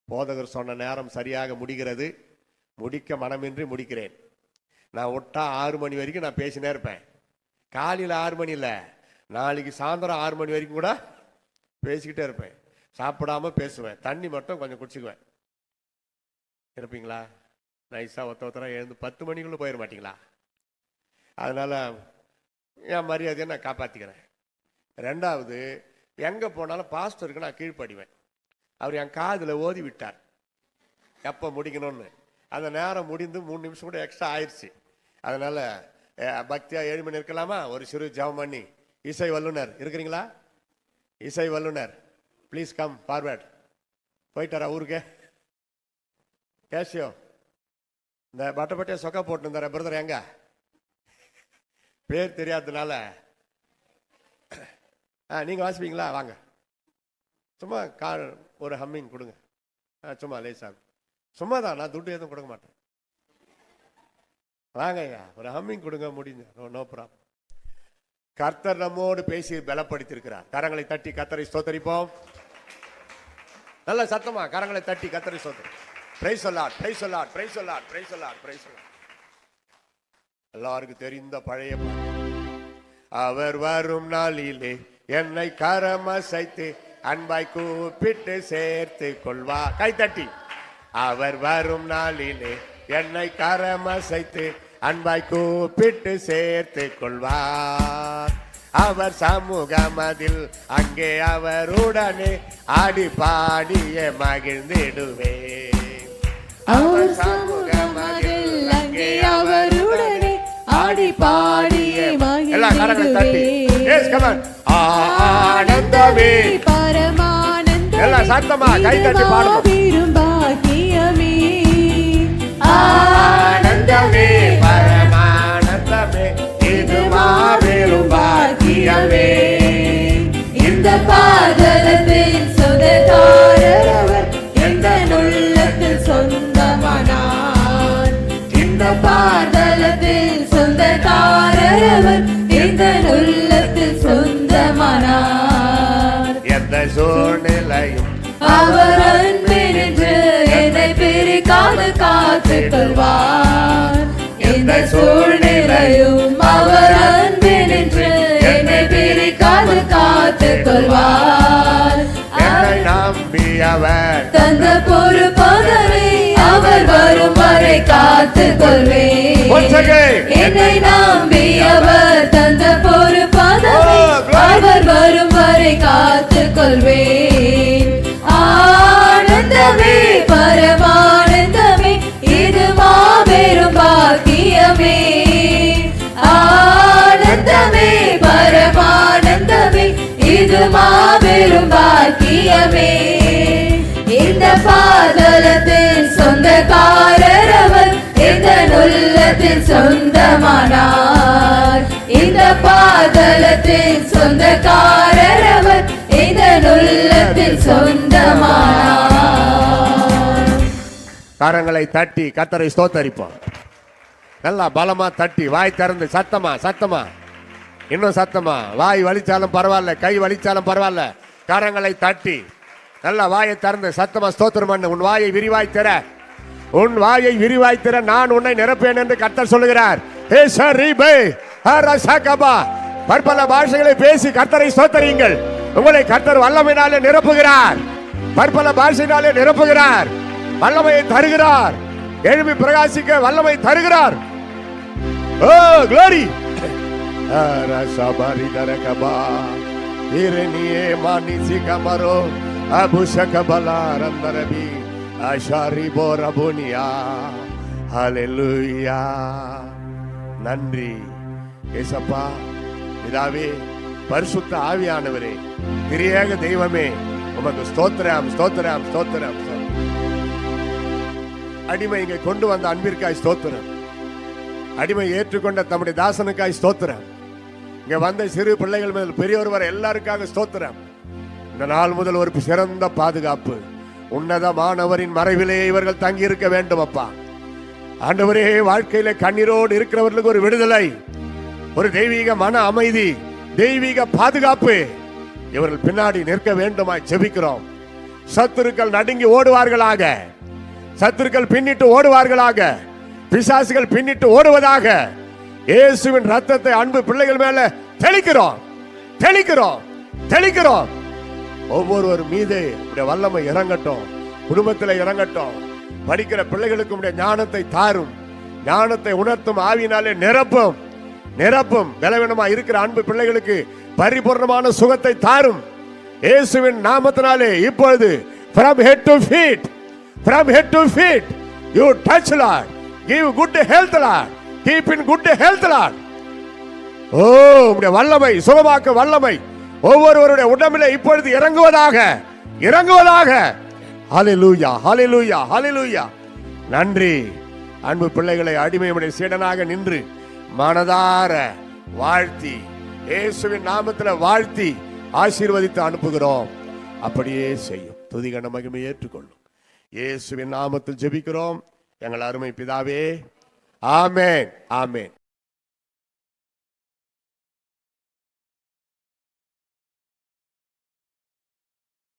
A: போதகர் சொன்ன நேரம் சரியாக முடிகிறது. முடிக்க மனமின்றி முடிக்கிறேன். நான் ஒட்டா 6 மணி வரைக்கும் நான் பேசினே இருப்பேன். காலையில் 6 மணி இல்லை, நாளைக்கு சாயந்தரம் 6 மணி வரைக்கும் கூட பேசிக்கிட்டே இருப்பேன். சாப்பிடாம பேசுவேன், தண்ணி மட்டும் கொஞ்சம் குடிச்சுக்குவேன். இருப்பீங்களா? நைஸா ஒருத்தரா எழுந்து 10 மணிக்குள்ள போயிட மாட்டீங்களா? அதனால என் மரியாதையை நான் காப்பாத்திக்கிறேன். 2வது, எங்க போனாலும் பாஸ்டருக்கு நான் கீழ்ப்படிவேன். அவர் என் காதில் ஓதி விட்டார் எப்போ முடிக்கணும்னு. அந்த நேரம் முடிந்து 3 நிமிஷம் கூட எக்ஸ்ட்ரா ஆயிடுச்சு. அதனால பக்தியா 7 மணி இருக்கலாமா? ஒரு சிறு ஜெபம் பண்ணி, இசை வல்லுனர் இருக்கிறீங்களா? இசை வல்லுனர் ப்ளீஸ் கம் ஃபார்வர்ட். போயிட்டாரா ஊருக்கு? கேஷியோ இந்த பட்டப்பட்டியா சொக்கா போட்டு இருந்தார பிரதர், எங்க பேர் தெரியாததுனால நீங்க வாசிப்பீங்களா? வாங்க, சும்மா ஒரு ஹம்மிங் கொடுங்க. சும்மா லேசா, சும்மா தான், நான் துட்டு எதுவும் கொடுக்க மாட்டேன். வாங்க ஐயா, ஒரு ஹம்மிங் கொடுங்க, முடிஞ்ச. No problem. கர்த்தர் நம்மோடு பேசி பலப்படுத்தியிருக்கிறார். கரங்களை தட்டி கர்த்தரை ஸ்தோத்தரிப்போம். நல்ல சத்தமா கரங்களை தட்டி கர்த்தரை ஸ்தோத்தரி. Praise the lord, praise the lord, praise the lord, praise the lord, praise the lord. எல்லாருக்கும் தெரிந்த பழைய பாட்டு. அவர் வரும் நாளிலே என்னை கரமசைத்து அன்பாய் கூப்பிட்டு சேர்த்து கொள்வார். கைத்தட்டி. அவர் வரும் நாளிலே என்னை கரமசைத்து அன்பாய் கூப்பிட்டு சேர்த்து கொள்வார். அவர் சமூகமதில் அங்கே அவருடனே ஆடி பாடிய மகிழ்ந்திடுவே.
B: அவர் சமூகமதில் அங்கே அவருடனே ஆடி பாடிய மகிழ்ந்திடுவே.
A: ஆனந்தமே
B: பரமானந்தமே
A: எல்லாம் சத்தமா கைதட்டி பாடுவோம்.
B: பாக்கியமே
A: ஆனந்தமே பரமானந்தமே இது மாபெரும் பாக்கியமே.
B: இந்த பாதலத்தின் சொந்தக்காரர் அவர் எந்த உள்ளத்தில் சொந்தமானார். இந்த பாதலத்தின் சொந்தக்காரர் அவர் எந்த உள்ளத்தில் சொந்தமானார்.
A: எந்த சூழ்நிலையும்
B: அவர் அன்பினின்று என்னை பிரிக்காது காத்துக் கொள்வார். எந்த சூழ்நிலையும் அவர் அன்பினின்று என்னை பிரிக்காது காத்துக் கொள்வார்.
A: என்னை நம்பி அவர்
B: தந்த பொறுப்பதனை அவர் வரும் வரை காத்துக் கொள்வேன். என்னை நம்பி அவர் தந்த பொறுப்பதனை அவர் வரும் வரை காத்துக் கொள்வேன். ஆனந்தமே பரமானந்தமே இது மாபெரும் பாக்கியமே. ஆனந்தமே பரமானந்தமே இது மாபெரும் பாக்கியமே. இந்த பாதலத்தின் சொந்தக்காரர் அவர் இந்த உள்ளத்தில் சொந்தமானார். இந்த பாதலத்தின் சொந்தக்காரர் அவர் இந்த உள்ளத்தில் சொந்தமானார்.
A: கரங்களை தட்டி கர்த்தரை ஸ்தோத்தரிப்போம். நல்லா பலமா தட்டி வாய் திறந்து சத்தமா சத்தமா இன்னும் சத்தமா. வாய் வலிச்சாலும் பரவாயில்ல, கை வலிச்சாலும் பரவாயில்ல, கரங்களை தட்டி நல்லா வாயை திறந்து சத்தமா ஸ்தோத்திரம் பண்ணு. உன் வாயை விரிவாய் திற, உன் வாயை விரிவாய் திற, நான் உன்னை நிரப்பேன் என்று கர்த்தர் சொல்லுகிறார். பற்பல பாஷைகளை பேசி கர்த்தரை ஸ்தோத்தரியுங்கள். உங்களை கர்த்தர் வல்லமையினாலே நிரப்புகிறார், பற்பல பாஷையினாலே நிரப்புகிறார், வல்லமையை தருகிறார், எழுப்பி பிரகாசிக்க வல்லமை தருகிறார். ஓ glory. அரசபரி தரகபா இரணியே மானிசி கமரோ அபுஷகபலா ரந்தரபி அஷாரி போரபுனியா. ஹல்லேலூயா. நன்றி ஏசப்பா. பிதாவே, பரிசுத்த ஆவியானவரே, திரியேக தெய்வமே, உமக்கு ஸ்தோத்திரம் ஸ்தோத்திரம் ஸ்தோத்திரம். அடிமை இங்கே கொண்டு வந்த அன்பிற்காய் ஸ்தோத்திரம். அடிமை ஏற்றுக்கொண்ட தம்முடைய தாசனுக்காய் ஸ்தோத்திரம். இங்க வந்த சிறு பிள்ளைகள் முதல் பெரியவர் வரை எல்லாருக்காக ஸ்தோத்திரம். இந்த நாள் முதல் ஒரு சிறந்த பாதுகாப்பு, உன்னதமானவரின் மறைவிலே இவர்கள் தங்கி இருக்க வேண்டும் அப்பா. ஆண்டவரே, வாழ்க்கையில கண்ணீரோடு இருக்கிறவர்களுக்கு ஒரு விடுதலை, ஒரு தெய்வீக மன அமைதி, தெய்வீக பாதுகாப்பு இவர்கள் பின்னாடி நிற்க வேண்டுமாய் ஜெபிக்கிறோம். சத்துருக்கள் நடுங்கி ஓடுவார்களாக, சத்துருக்கள் பின்னிட்டு ஓடுவார்களாக, பிசாசுகள் பின்னிட்டு ஓடுவதாக. இயேசுவின் ரத்தத்தை அன்பு பிள்ளைகள் மேல தெளிக்கிறோம் தெளிக்கிறோம் தெளிக்கிறோம். ஒவ்வொருவர் மீது வல்லமை இறங்கட்டும், குடும்பத்தில் இறங்கட்டும். படிக்கிற பிள்ளைகளுக்கு ஞானத்தை தாரும், ஞானத்தை உணர்த்தும் ஆவியினாலே நிரப்பும் நிரப்பும். பலவீனமா இருக்கிற அன்பு பிள்ளைகளுக்கு பரிபூர்ணமான சுகத்தை தாரும் இயேசுவின் நாமத்தினாலே. இப்பொழுது from head to feet, from head to feet, you touch Lord, give good health Lord, keep in good health Lord. ஓ, உம்முடைய வல்லமை, சுகமாக்க வல்லமை ஒவ்வொருவருடைய உடம்பிலே இப்பொழுது இறங்குவதாக இறங்குவதாக. ஹல்லேலூயா ஹல்லேலூயா ஹல்லேலூயா. நன்றி. அன்பு பிள்ளைகளை அடிமையுடைய சீடனாக நின்று மனதார வாழ்த்தி இயேசுவின் நாமத்தில் வாழ்த்தி ஆசீர்வதித்து அனுப்புகிறோம். அப்படியே செய்யும். துதிகன மகிமை ஏற்றுக்கொள்ளும். இயேசுவின் நாமத்தில் ஜெபிக்கிறோம் எங்கள் அருமை பிதாவே. ஆமென் ஆமென்.